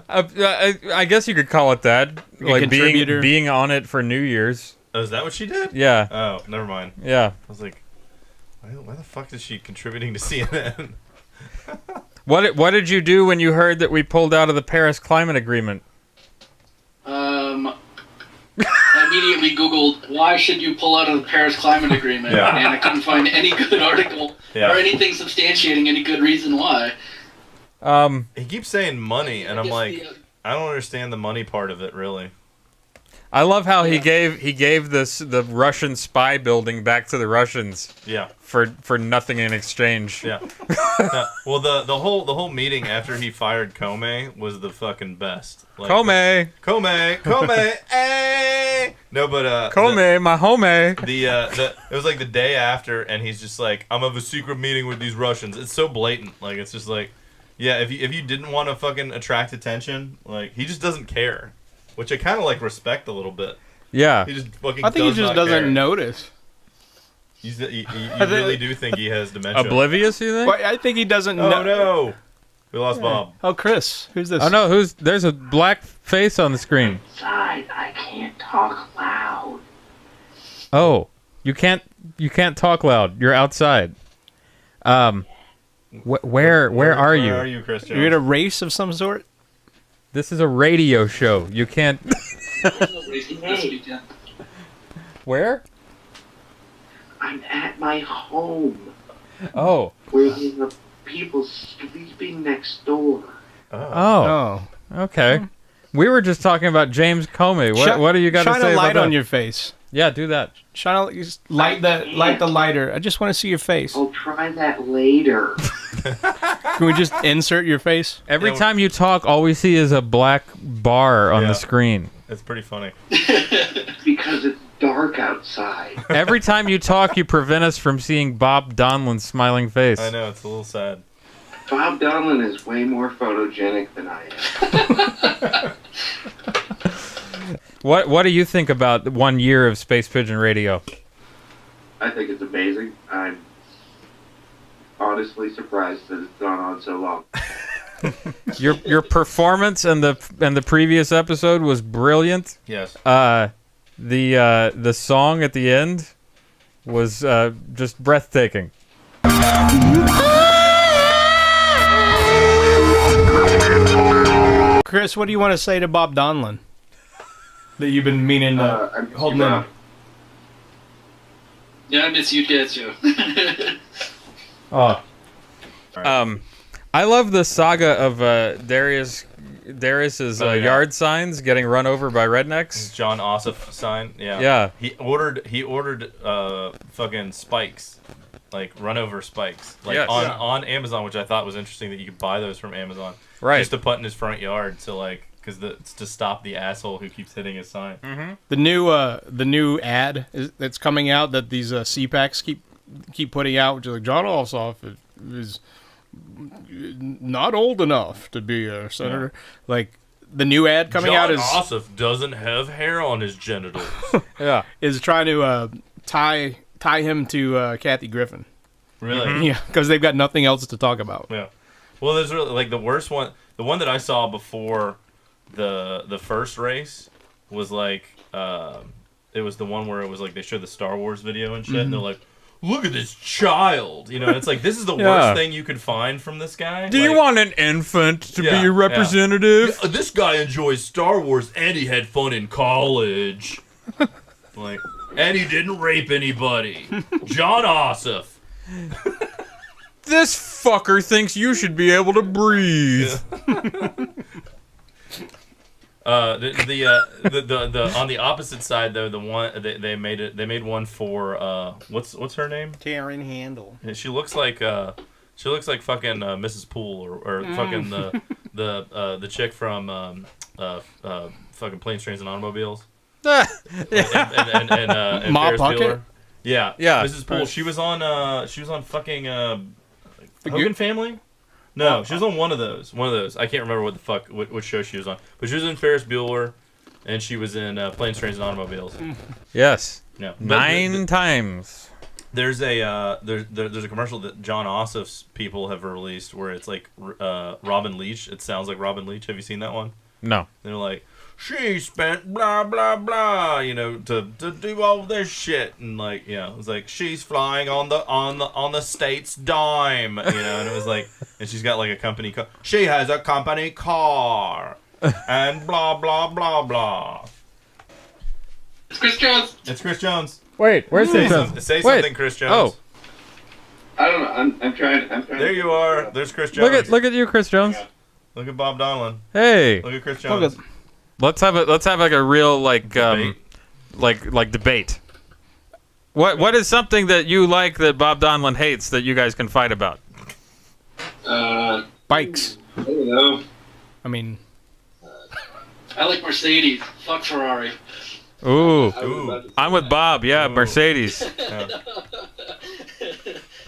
I guess you could call it that. Like being on it for New Year's. Oh, is that what she did? Yeah. Oh, never mind. Yeah. I was like, why the fuck is she contributing to CNN? What did you do when you heard that we pulled out of the Paris Climate Agreement? I immediately Googled, why should you pull out of the Paris Climate Agreement? Yeah. And I couldn't find any good article or anything substantiating any good reason why. He keeps saying money, and I'm like, I don't understand the money part of it, really. I love how he gave the Russian spy building back to the Russians. Yeah. For nothing in exchange. Yeah. Well, the whole meeting after he fired Comey was the fucking best. Like, Comey, hey. No, but Comey, my homie. It was like the day after, and he's just like, I'm of a secret meeting with these Russians. It's so blatant. Like, it's just like, yeah, if you didn't want to fucking attract attention, like, he just doesn't care, which I kind of like respect a little bit. Yeah. He just fucking. I think he just doesn't notice. You really do think he has dementia? Oblivious, you think? Well, I think he doesn't know. Oh no, we lost Bob. Oh, Chris, who's this? Oh no, there's a black face on the screen. Inside, I can't talk loud. Oh, you can't talk loud. You're outside. Where are you? Where are you, Chris Jones? You're in a race of some sort. This is a radio show. You can't. Where? I'm at my home. Oh. Where there are people sleeping next door. Oh. Okay. We were just talking about James Comey. What do you got to say about that? Shine a light on your face. Yeah, do that. Light the lighter. I just want to see your face. I'll try that later. Can we just insert your face? Every time you talk, all we see is a black bar on the screen. It's pretty funny. Because it's dark outside. Every time you talk, you prevent us from seeing Bob Donlan's smiling face. I know, it's a little sad. Bob Donlan is way more photogenic than I am. What do you think about 1 year of Space Pigeon Radio? I think it's amazing. I'm honestly surprised that it's gone on so long. Your performance in the previous episode was brilliant. Yes. The song at the end was just breathtaking. Chris, what do you want to say to Bob Donlan? That you've been meaning to hold in. Yeah, I miss you guys too. Oh. I love the saga of Darius's yard signs getting run over by rednecks. John Ossoff sign. Yeah. Yeah. He ordered fucking spikes, like run over spikes, like on Amazon, which I thought was interesting that you could buy those from Amazon. Right. Just to put in his front yard, so like, it's to stop the asshole who keeps hitting his sign. Mm-hmm. The new ad that's coming out that these CPACs keep putting out, which is like John Ossoff is not old enough to be a senator. Yeah. Like the new ad coming out is Ossoff doesn't have hair on his genitals. Yeah, is trying to tie him to Kathy Griffin. Really? Mm-hmm. Yeah, because they've got nothing else to talk about. Yeah. Well, there's really like the worst one. The one that I saw before the first race was like it was the one where it was like they showed the Star Wars video and shit, and they're like, look at this child, and it's like, this is the worst thing you could find from this guy. Do you want an infant to be your representative? Yeah. This guy enjoys Star Wars and he had fun in college. Like, and he didn't rape anybody. John Ossoff. This fucker thinks you should be able to breathe. The on the opposite side though, the one they made one for what's her name? Karen Handel. And she looks like fucking Mrs. Poole or fucking the chick from fucking Planes, Trains, and Automobiles. and Ma Ferris Puckett? Bueller. Yeah, Yeah. Mrs. Poole. She was on fucking Hogan Family. No, she was on one of those. I can't remember what show she was on. But she was in Ferris Bueller, and she was in Planes, Trains, and Automobiles. Yes. Yeah. 9 times. There's a commercial that John Ossoff's people have released where it's like Robin Leach. It sounds like Robin Leach. Have you seen that one? No. They're like, she spent blah blah blah, to do all this shit, and like, it's like she's flying on the state's dime, and it was like, and she's got like a company car. She has a company car, and blah blah blah blah. It's Chris Jones. It's Chris Jones. Wait, where's Chris Jones? Say something, Chris Jones. Oh, I don't know. I'm trying. There you are. There's Chris Jones. look at you, Chris Jones. Look at Bob Donlan. Hey. Look at Chris Jones. Let's have like a real debate. Debate. What is something that you like that Bob Donlan hates that you guys can fight about? Bikes. I don't know. I mean, I like Mercedes. Fuck Ferrari. Ooh. I'm with Bob. Yeah, Mercedes.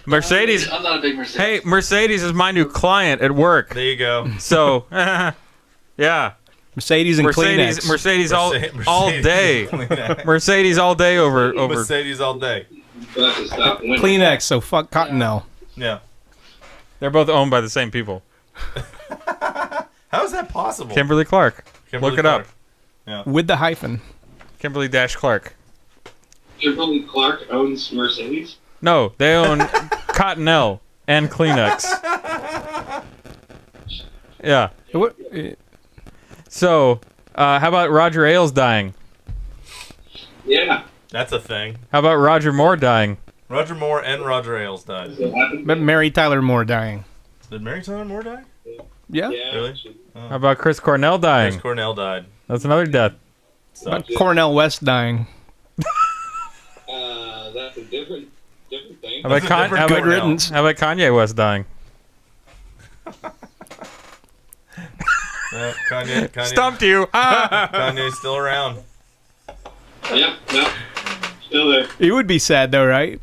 Mercedes. I'm not a big Mercedes. Hey, Mercedes is my new client at work. There you go. So, yeah. Mercedes and Kleenex. Mercedes all day. Mercedes all day over. Mercedes all day. Kleenex, so fuck Cottonelle. Yeah. They're both owned by the same people. How is that possible? Kimberly Clark. Look it up. Yeah. With the hyphen. Kimberly-Clark. Kimberly Clark owns Mercedes? No, they own Cottonelle and Kleenex. Yeah. What? So, how about Roger Ailes dying? Yeah. That's a thing. How about Roger Moore dying? Roger Moore and Roger Ailes died. But Mary Tyler Moore dying. Did Mary Tyler Moore die? Yeah. Really? How about Chris Cornell dying? Chris Cornell died. That's another death. But Cornell West dying. That's a different thing. How about Kanye West dying? Kanye. Stumped you. Kanye's still around. Yeah, no. Still there. It would be sad though, right?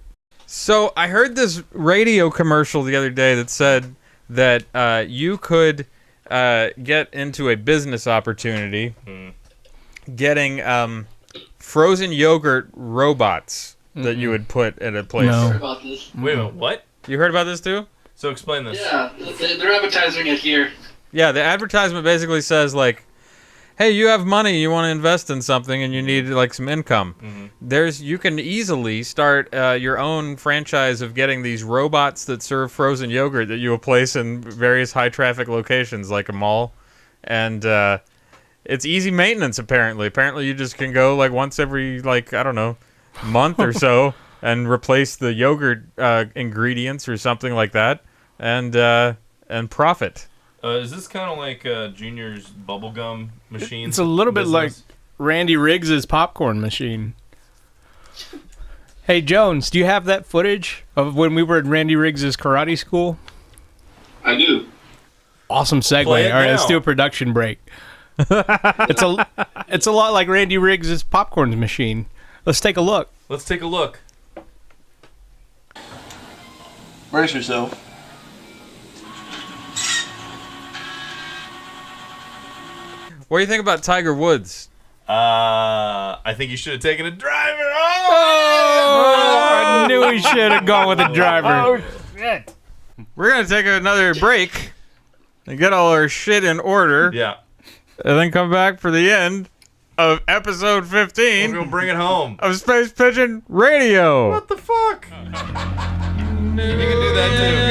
So I heard this radio commercial the other day that said that you could get into a business opportunity getting frozen yogurt robots that you would put at a place. No. About this. Wait a minute, what? You heard about this too? So explain this. Yeah, they're advertising it here. Yeah, the advertisement basically says like, hey, you have money, you want to invest in something, and you need like some income. You can easily start your own franchise of getting these robots that serve frozen yogurt that you will place in various high traffic locations like a mall, and it's easy maintenance apparently. Apparently, you just can go like once every month or so and replace the yogurt ingredients or something like that, and profit. Is this kind of like Junior's bubblegum machine? It's a little bit like Randy Riggs's popcorn machine. Hey, Jones, do you have that footage of when we were at Randy Riggs's karate school? I do. Awesome segue. All right, let's do a production break. It's a lot like Randy Riggs's popcorn machine. Let's take a look. Let's take a look. Brace yourself. What do you think about Tiger Woods? I think you should have taken a driver. I knew he should have gone with a driver. Oh, shit. We're going to take another break and get all our shit in order. Yeah. And then come back for the end of episode 15. We're going to bring it home. Of Space Pigeon Radio. What the fuck? You can do that too.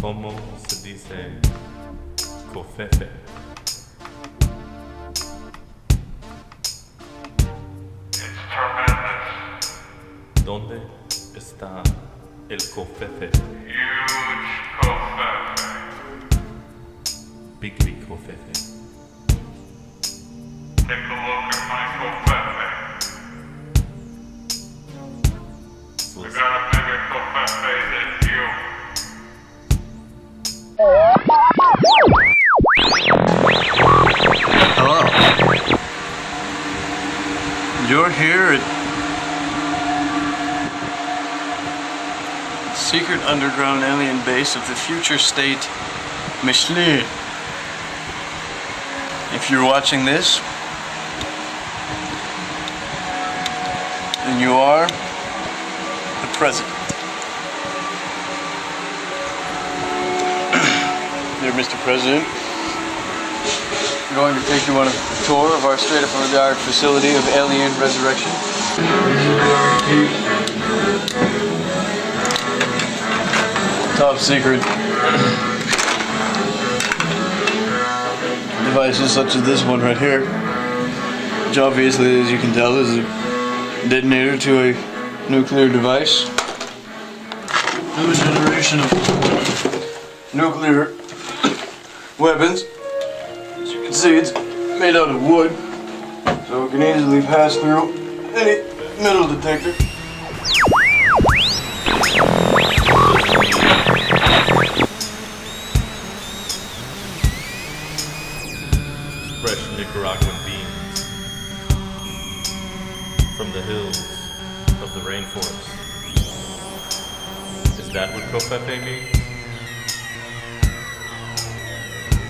¿Cómo se dice Covfefe? ¿Dónde está el Covfefe? Huge Covfefe. Big Covfefe. Take a look at my Covfefe. I got a bigger Covfefe than you. Hello. You're here at secret underground alien base of the future state Mischlin. If you're watching this, then you are the president. Dear Mr. President, I'm going to take you on a tour of our state-of-the-art facility of alien resurrection. Top secret devices such as this one right here, which obviously, as you can tell, is a detonator to a nuclear device. New generation of nuclear weapons. As you can see, it's made out of wood, so it can easily pass through any metal detector. Fresh Nicaraguan beans from the hills of the rainforest. Is that what Covfefe means?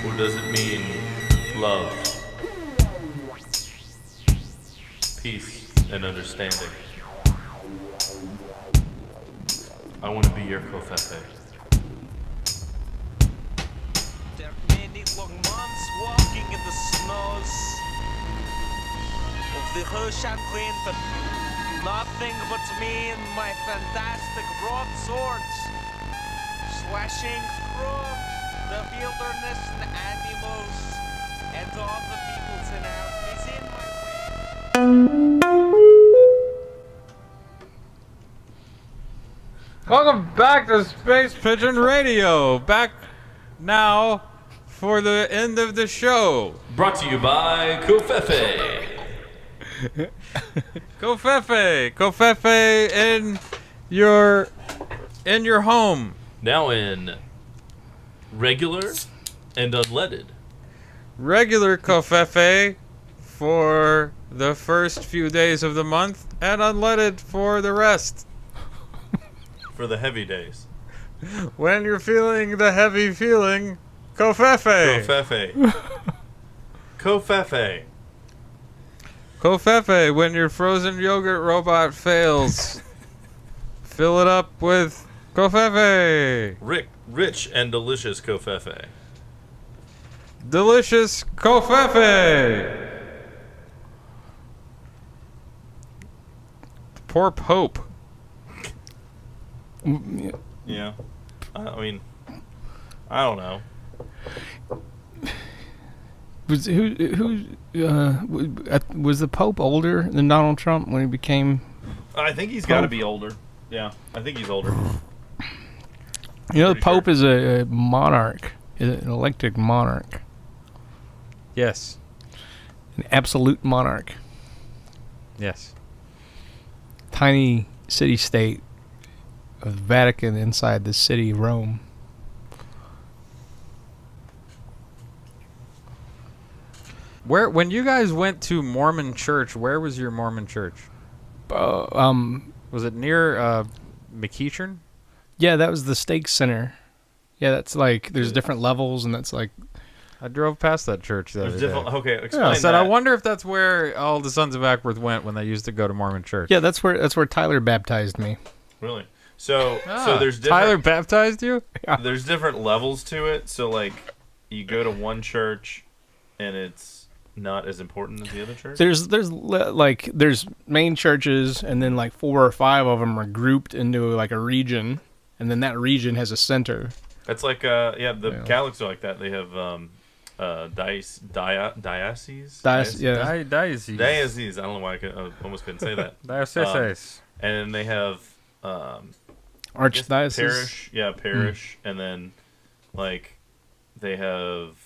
Or does it mean love, peace, and understanding? I want to be your Covfefe. There are many long months walking in the snows of the Ocean Griffin. Nothing but me and my fantastic broadswords, slashing through the wilderness and animals and all the peoples in is in my way. Welcome back to Space Pigeon Radio. Back now for the end of the show. Brought to you by Covfefe. Covfefe. Covfefe in your home. Now in regular and unleaded. Regular Covfefe for the first few days of the month and unleaded for the rest. For the heavy days. When you're feeling the heavy feeling, Covfefe. Covfefe. Covfefe. Covfefe, when your frozen yogurt robot fails, fill it up with Covfefe. Rich and delicious Covfefe. Delicious Covfefe. Poor Pope. Yeah. I mean, I don't know. Was was the Pope older than Donald Trump when he became? I think he's got to be older. Yeah, I think he's older. You know, the Pope is a monarch, an elected monarch, Yes. an absolute monarch. Yes. Tiny city-state of the Vatican inside the city of Rome. When you guys went to Mormon church, where was your Mormon church? Was it near Mischlin? Yeah, that was the Stake Center. Yeah, that's like there's different levels, and that's like I drove past that church the other day. Okay, explain I said, that. I wonder if that's where all the Sons of Ackworth went when they used to go to Mormon church. yeah, that's where Tyler baptized me. Really? So there's different, Tyler baptized you? there's different levels to it. So like, you go to one church, and it's not as important as the other church. There's main churches, and then like 4 or 5 of them are grouped into like a region, and then that region has a center. It's like the Catholics are like that. They have diocese. Diocese. I don't know why I almost couldn't say that. Diocese. And then they have Archdiocese. Parish. Yeah, parish. And then like they have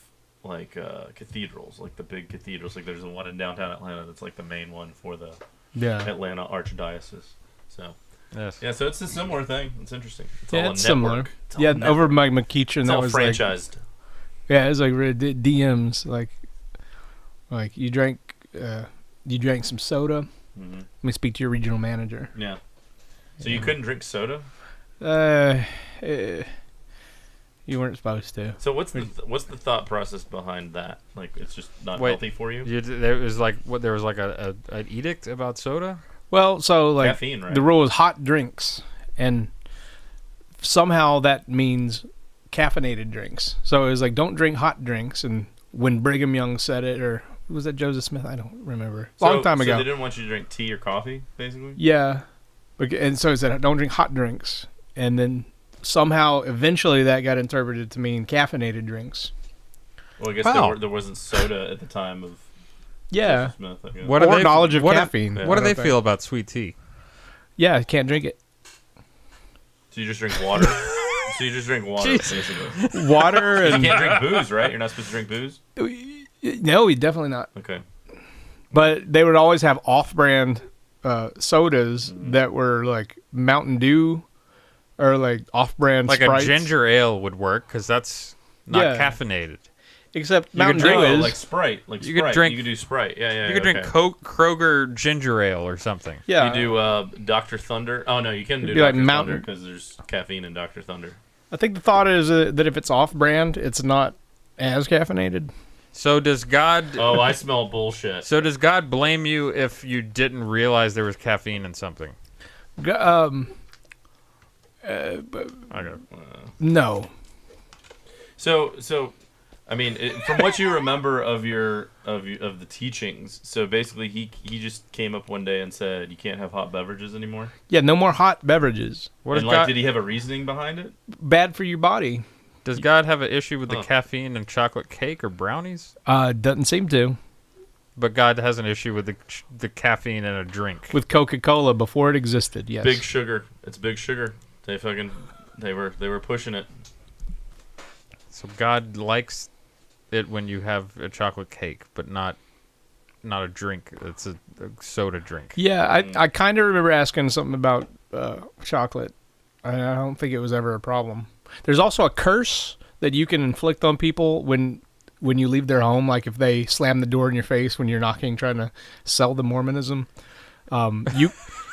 like cathedrals, like the big cathedrals. Like there's the one in downtown Atlanta that's like the main one for the Atlanta Archdiocese. So yes. Yeah, so it's a similar thing. It's interesting. It's Yeah, all a it's similar. network. It's all Yeah, a network. over by McKeachern, It's that all was franchised. Yeah, it was like DMs, like you drank some soda. Mm-hmm. Let me speak to your regional manager. Yeah. So you couldn't drink soda? You weren't supposed to. So what's the thought process behind that? Like, it's just not healthy for you? There was like an edict about soda? Well, so like Caffeine, right? the rule is hot drinks, and somehow that means caffeinated drinks. So it was like, don't drink hot drinks. And when Brigham Young said it, or was that Joseph Smith? I don't remember. Long time ago. So they didn't want you to drink tea or coffee, basically? Yeah. And so it said, don't drink hot drinks. And then somehow, eventually, that got interpreted to mean caffeinated drinks. Well, I guess there wasn't soda at the time of Joseph Smith, I guess. Or knowledge of caffeine. What do they feel about sweet tea? Yeah, can't drink it. So you just drink water? So you just drink water, basically. Water and... You can't drink booze, right? You're not supposed to drink booze? No, definitely not. Okay. But they would always have off-brand sodas that were like Mountain Dew or like off-brand Like Sprites. a ginger ale would work because that's not caffeinated. Except You Mountain could drink- Dew is. Like Sprite. Like You Sprite. could drink- You could do Sprite. Yeah. You could drink Kroger ginger ale or something. Yeah. You do Dr. Thunder. Oh, no, you can do be like Dr. Mountain- Thunder because there's caffeine in Dr. Thunder. I think the thought is that if it's off-brand, it's not as caffeinated. So does God... Oh, I smell bullshit. So does God blame you if you didn't realize there was caffeine in something? No. So I mean, from what you remember of the teachings, so basically he just came up one day and said you can't have hot beverages anymore. Yeah, no more hot beverages. And like, did he have a reasoning behind it? Bad for your body. Does God have an issue with the caffeine in chocolate cake or brownies? Doesn't seem to. But God has an issue with the caffeine in a drink. With Coca-Cola before it existed, yes. Big sugar. It's big sugar. They were pushing it. So God likes it when you have a chocolate cake, but not a drink. It's a soda drink. Yeah, I kind of remember asking something about chocolate. I don't think it was ever a problem. There's also a curse that you can inflict on people when you leave their home, like if they slam the door in your face when you're knocking, trying to sell them Mormonism.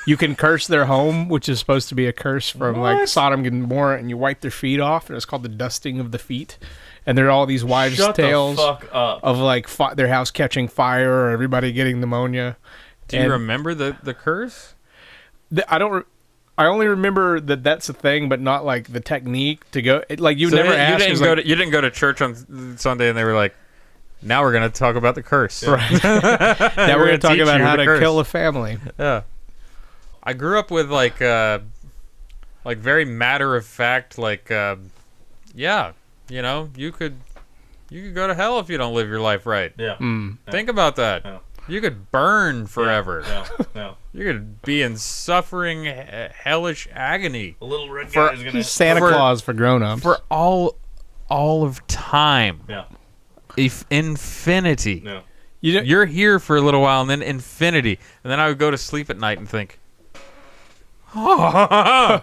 You can curse their home, which is supposed to be a curse from like Sodom and Gomorrah, and you wipe their feet off, and it's called the dusting of the feet. And there are all these wives' tales of like their house catching fire or everybody getting pneumonia. Do you remember the curse? I only remember that that's a thing, but not like the technique to go. You so never asked. You didn't go to church on Sunday, and they were like, "Now we're going to talk about the curse." Yeah. Right. Now we're going to talk about how to kill a family. Yeah. I grew up with like very matter of fact, yeah. You know, you could go to hell if you don't live your life right. Yeah. Think about that. Yeah. You could burn forever. Yeah. You could be in suffering, hellish agony. A little red guy is gonna Santa Claus for grown-ups for all of time. Yeah. Infinity. Yeah. You're here for a little while, and then infinity, and then I would go to sleep at night and think. I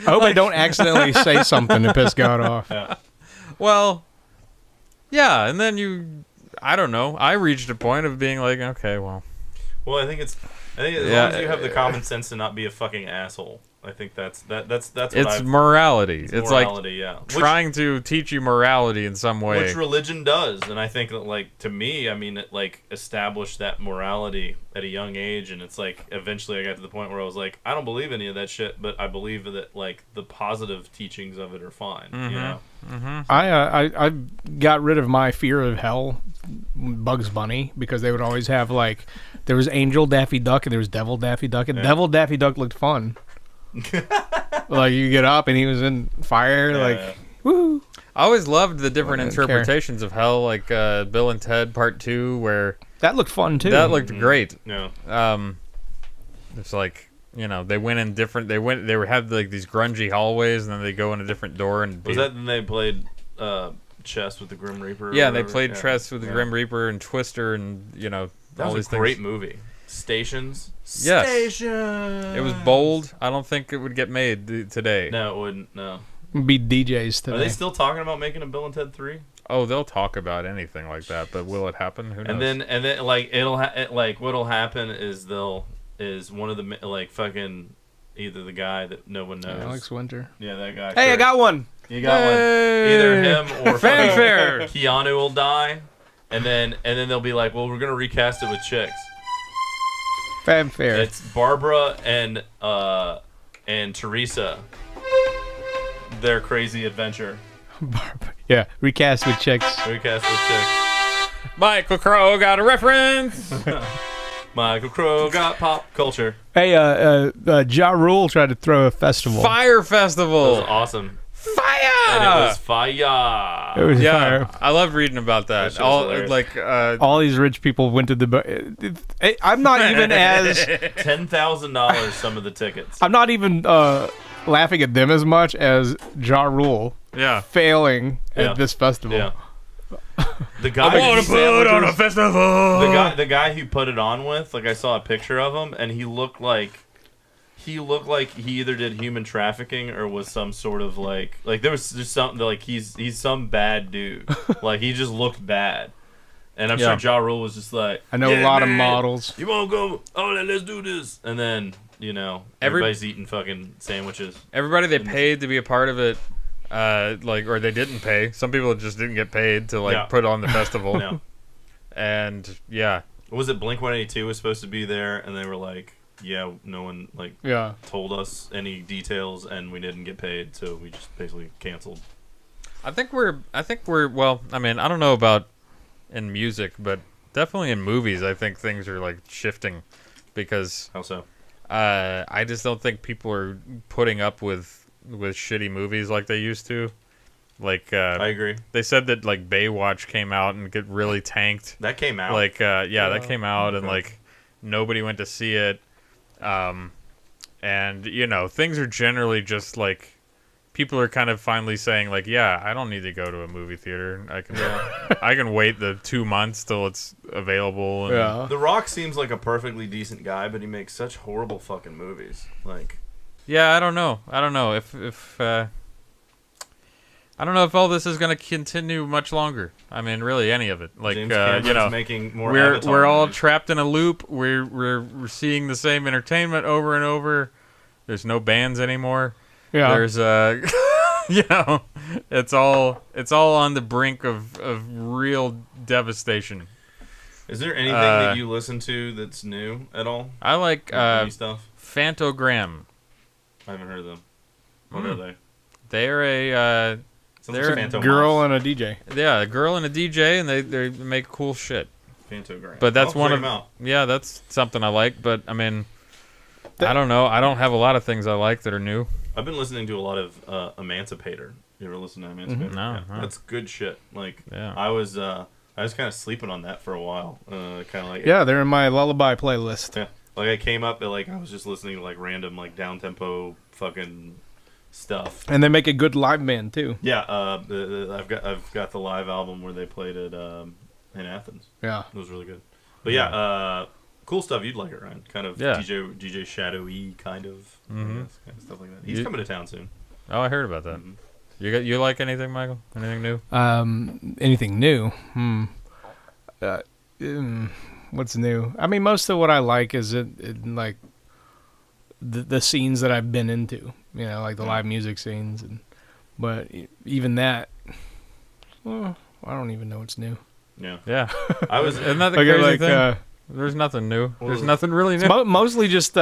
hope I don't accidentally say something to piss God off. Yeah. Well, yeah, and then I don't know. I reached a point of being like, okay, well. Well, I think as long as you have the common sense to not be a fucking asshole, I think that's what it's morality. It's morality, trying to teach you morality in some way. Which religion does, and I think that, to me, I mean, it established that morality at a young age, and it's eventually I got to the point where I was like, I don't believe any of that shit, but I believe that the positive teachings of it are fine. Mm-hmm. You know. Mm-hmm. I got rid of my fear of hell, Bugs Bunny, because they would always have there was Angel Daffy Duck and there was Devil Daffy Duck, and Devil Daffy Duck looked fun. You get up and he was in fire, woo. I always loved the different interpretations of hell, Bill and Ted Part 2, where that looked fun too. That looked great. Yeah. It's they went in different. They had these grungy hallways, and then they go in a different door. And was that then they played chess with the Grim Reaper? Yeah, they played chess with the Grim Reaper and Twister, and that all was these a great things. Movie. Stations. Yes. Stations. It was bold. I don't think it would get made today. No, it wouldn't. No. Be DJs today. Are they still talking about making a Bill and Ted 3? Oh, they'll talk about anything like that, but will it happen? Who knows? And then what'll happen is one of the fucking either the guy that no one knows. Alex Winter. Yeah, that guy. Hey, I got one. You got one. Either him or fanfare. Keanu will die, and then they'll be like, well, we're gonna recast it with chicks. Fanfare. It's Barbara and Teresa. Their crazy adventure. Yeah, recast with chicks. Recast with chicks. Michael Crow got a reference. Michael Crow got pop culture. Hey, Ja Rule tried to throw a festival. Fire festival. That was awesome. Fire. And it was fire. It was fire. I loved reading about that. All these rich people went to the. I'm not even as $10,000 some of the tickets. I'm not even laughing at them as much as Ja Rule. Yeah. Failing at this festival. Yeah. The guy I want to put on a festival. The guy who put it on with, I saw a picture of him, and he looked like he either did human trafficking or was some sort of there was just something he's some bad dude. He just looked bad. And I'm sure Ja Rule was just I know a lot of models. You won't go? Oh, let's do this. And then everybody's eating fucking sandwiches. Everybody they paid to be a part of it. Or they didn't pay. Some people just didn't get paid to put on the festival. No. And was it Blink-182 was supposed to be there, and they were like, yeah, no one told us any details, and we didn't get paid, so we just basically canceled. I think we're well. I mean, I don't know about in music, but definitely in movies, I think things are like shifting because. How so? I just don't think people are putting up with shitty movies like they used to. Like I agree. They said that like Baywatch came out and get really tanked. That came out. Like that came out and like nobody went to see it. And you know, things are generally just like people are kind of finally saying like, yeah, I don't need to go to a movie theater. I can I can wait the 2 months till it's available. And The Rock seems like a perfectly decent guy, but he makes such horrible fucking movies. Like, yeah, I don't know if I don't know if all this is going to continue much longer. I mean, really, any of it. Like, James Cameron's making more Avatar we're all movies. trapped in a loop. We're seeing the same entertainment over and over. There's no bands anymore. Yeah. There's you know, it's all on the brink of real devastation. Is there anything that you listen to that's new at all? I like Any stuff? Phantogram. I haven't heard of them. What are they? They're a They're a girl and a DJ. Yeah, a girl and a DJ, and they make cool shit. Phantogram. But that's I'll one check of 'em out. Yeah, that's something I like. But I mean, I don't know. I don't have a lot of things I like that are new. I've been listening to a lot of Emancipator. You ever listen to Emancipator? No, Yeah, that's good shit. Like, yeah. I was kind of sleeping on that for a while. Kind of like they're in my lullaby playlist. Yeah, like I came up, like I was just listening to like random like down tempo fucking stuff. And they make a good live band too. Yeah, I've got the live album where they played it in Athens. Yeah, it was really good. But yeah, cool stuff. You'd like it, Ryan. Kind of DJ Shadowy kind of, kind of stuff like that. He's coming to town soon. Oh, I heard about that. You like anything, Michael? Anything new? Anything new? What's new? I mean, most of what I like is like the scenes that I've been into. You know, like the live music scenes, but even that, well, I don't even know what's new. Yeah. I was. Isn't that the crazy thing? There's nothing new. There's nothing really new. It's mostly just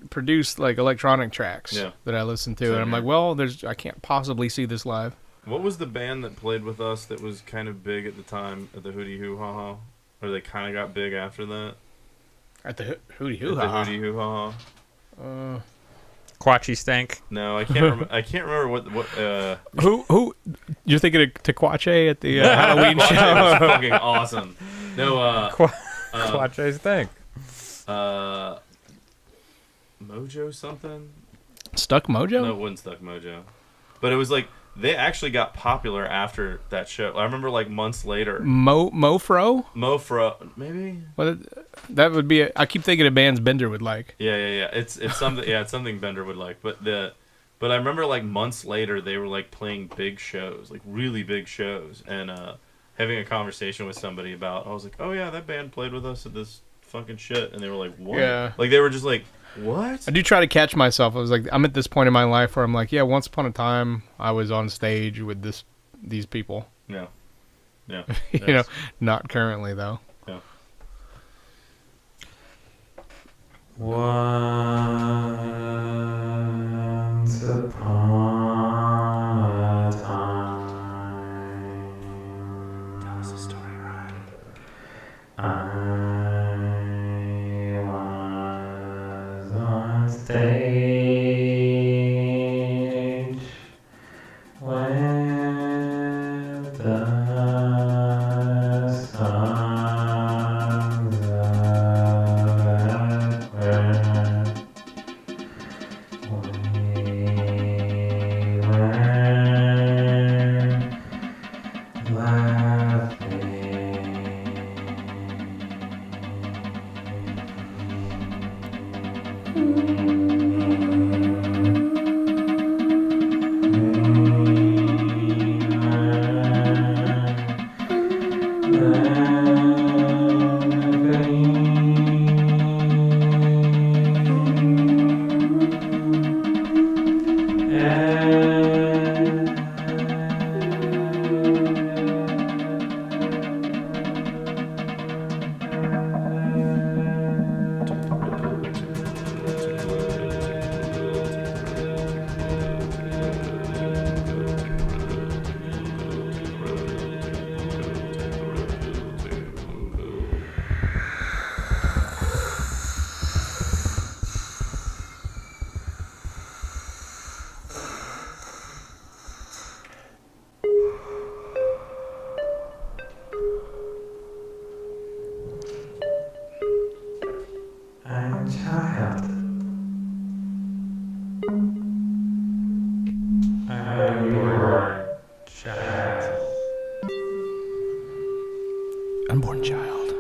produced like electronic tracks that I listen to, and I'm like, well, I can't possibly see this live. What was the band that played with us that was kind of big at the time at the Hootie Hoo Ha Ha? Or they kind of got big after that? At the Hootie Hoo Ha Ha? The Hootie Hoo Ha Ha. Quatchy Stank. No, I can't. I can't remember what. Who? You're thinking of Tequache at the Halloween show? That was fucking awesome. No. Quatchy Stank. Mojo something. Stuck Mojo? No, it wasn't Stuck Mojo. But it was like they actually got popular after that show. I remember like months later. Mofro, maybe. Well, that would be. I keep thinking of bands Bender would like. Yeah. It's something. Yeah, it's something Bender would like. But I remember like months later they were like playing big shows, like really big shows, and having a conversation with somebody about. I was like, oh yeah, that band played with us at this fucking shit, and they were like, what? Yeah. Like they were just like, what? I do try to catch myself. I was like, I'm at this point in my life where I'm like, yeah, once upon a time I was on stage with these people. Yeah. You know, not currently though. Yeah. Once upon a time. Tell us a story, Ryan. On stage with the songs child. I'm a newborn child. Unborn child.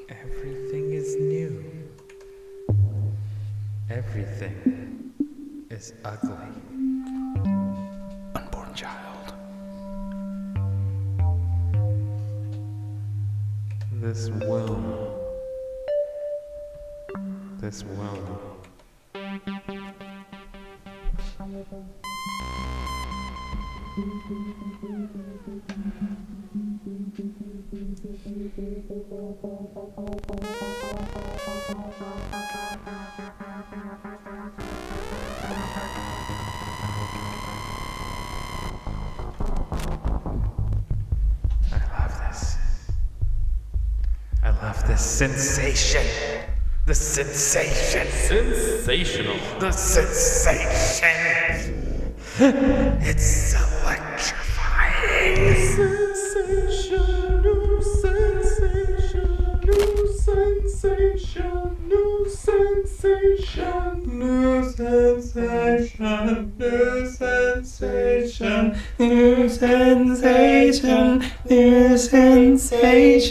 Everything is new. Everything is ugly. Unborn child. This womb. This womb. I love this sensation. The sensation. Sensational. The sensation. It's electrifying. Sensation, new sensation, new sensation, new sensation, new sensation, new sensation, new sensation, new sensation, new sensation,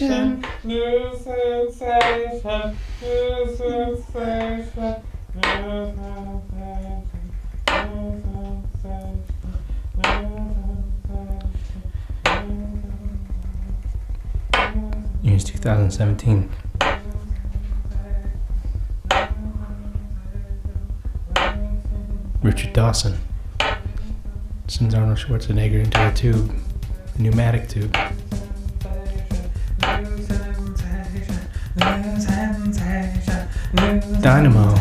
new sensation, Year's 2017. Richard Dawson sends Arnold Schwarzenegger into a tube, a pneumatic tube. Dynamo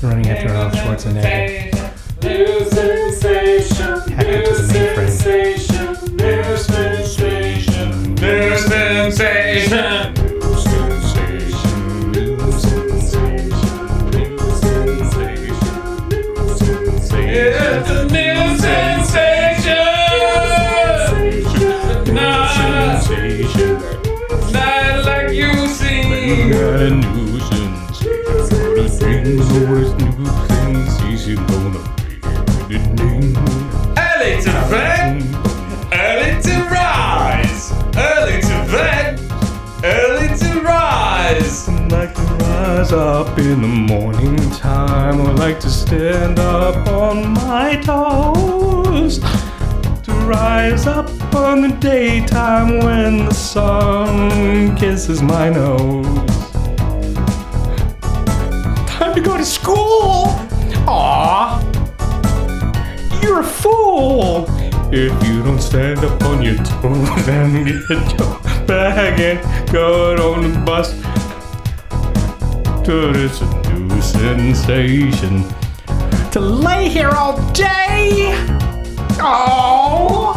running after Arnold Schwarzenegger. Hacked into the mainframe. New sensation, new sensation, new sensation, new sensation, new sensation, new sensation. It's a new sensation. Not like you see. Got a new sensation. What a dream, what a new sensation gonna be. Early to bed, early to rise, early to bed, early to rise. I like to rise up in the morning time. I like to stand up on my toes. To rise up on the daytime when the sun kisses my nose. Time to go to school! Aww! You're a fool! If you don't stand up on your toes and get your bag and go on the bus. To this new sensation. To lay here all day! Oh!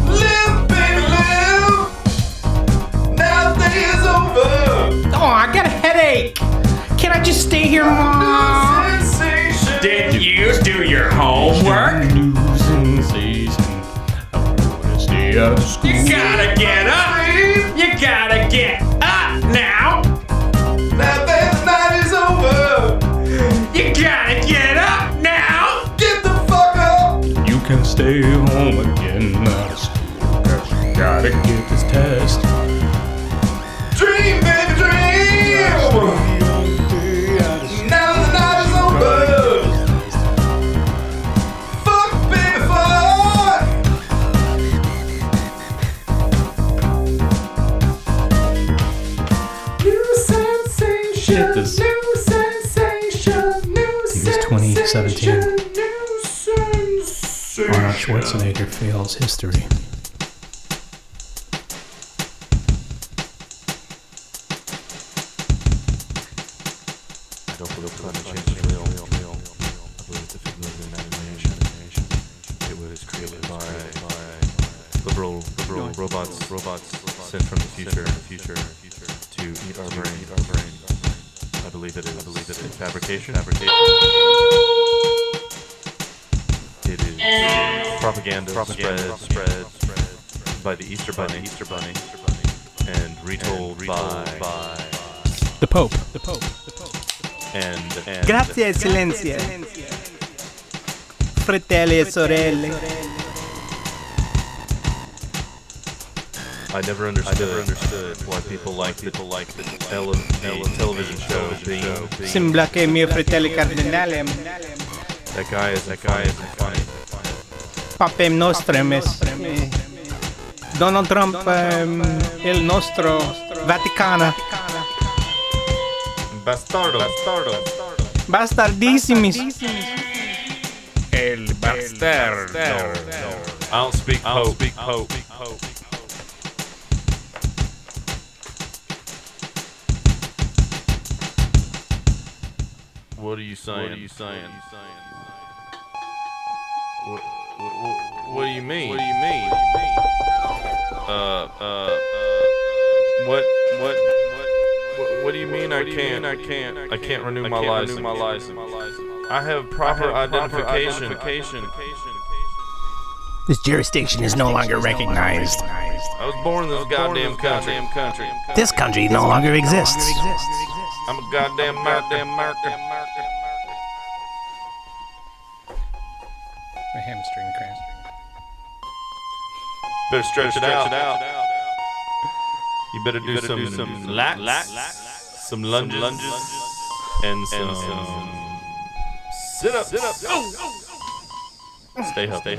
Live, baby, live. Now the day is over. Oh, I got a headache! Can I just stay here, Mom? Sensation. Did you do your homework? New sensation. I wanna stay out of school. You gotta get up. You gotta get up now. Now that the night is over. You gotta get up now. Get the fuck up. You can stay home again out of school. Cause you gotta get this test. Dream, baby, dream. Now the night is over. Fuck, baby, fuck. New sensation. Shit, this- New sensation. New It was 2017. New sensation. Arnold Schwarzenegger fails history. I don't believe climate change is real. I believe it's a figment of imagination. It was created by liberal robots sent from the future to eat our brain. I believe it is fabrication. It is propaganda spread by the Easter Bunny and retold by The Pope. And Grazie, Eccellenza. Fratelli e sorelle. I never understood why people like the television show being. Sembra che mio fratello cardinale. That guy is funny. Papem nostrem Donald Trump il nostro Vaticano. Bastardissimis. El bastardo. I don't speak Pope. What are you saying? What do you mean? What do you mean I can't renew my license? I have proper identification. This jurisdiction is no longer recognized. I was born in this goddamn country. This country no longer exists. I'm a goddamn American. My hamstring cramp. Better stretch it out. You better do some lats, some lunges, and some sit-ups. Stay healthy.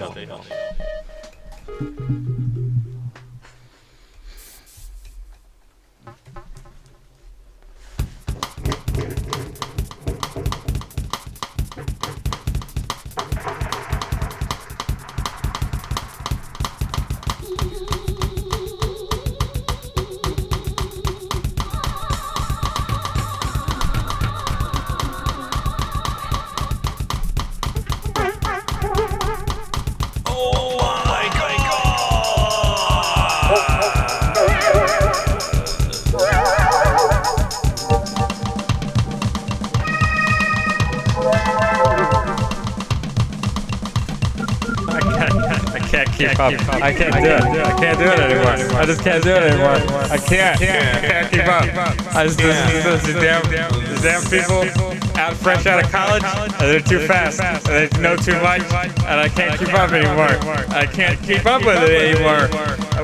I can't do it. I can't do it anymore. I just can't do it anymore. I can't keep up. I just these damn people fresh out of college, and they're too fast. And they know too much, and I can't keep up anymore. I can't keep up with it anymore.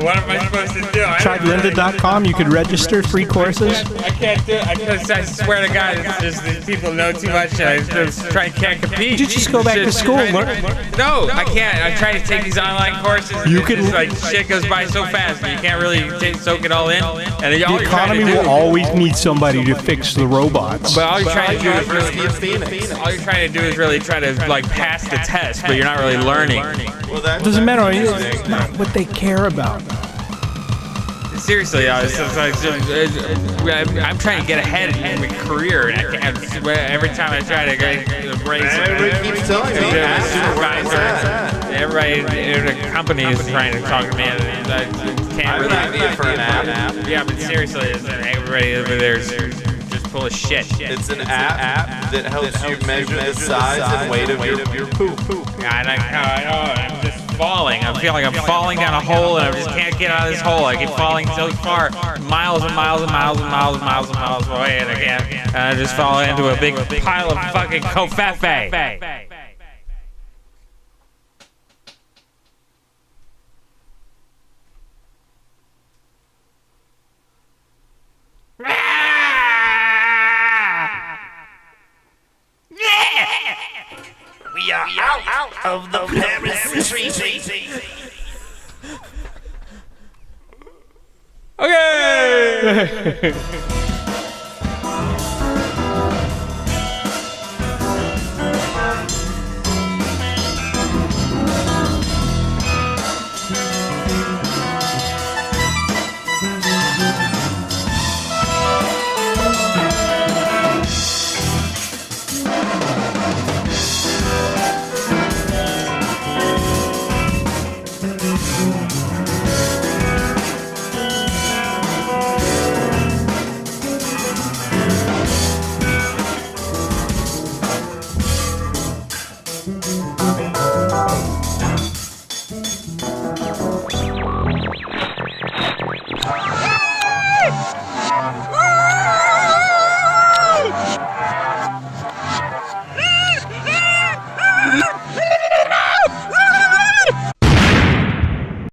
What am I supposed to do? Try lynda.com. You could register free courses. I can't do it. I swear to God, it's just these people know too much, and I just can't compete. You just go back to school. No, I can't. I'm trying to take these online courses. You can shit goes by so fast, and you can't really soak it all in. And the economy will always need somebody to fix the robots. But all you're trying to do is really try to pass the test, but you're not really learning. Well, that doesn't matter. It's not what they care about. Seriously, I'm trying to get ahead in my career, and I can't. Every time I try to raise everybody keeps telling me, supervisor, everybody in the company is trying to talk to me, and I can't really. For an app. Yeah, but seriously, everybody over there is just full of shit. It's an app that helps you measure the size and weight of your poop. Yeah, and I know, I'm just falling. I feel like I'm falling down a hole, and I just can't get out of this hole. I keep falling so far, miles and miles and miles and miles and miles and miles away, and again, and I just fall into a big pile of fucking Covfefe. We are out of the Paris Treaty. Okay.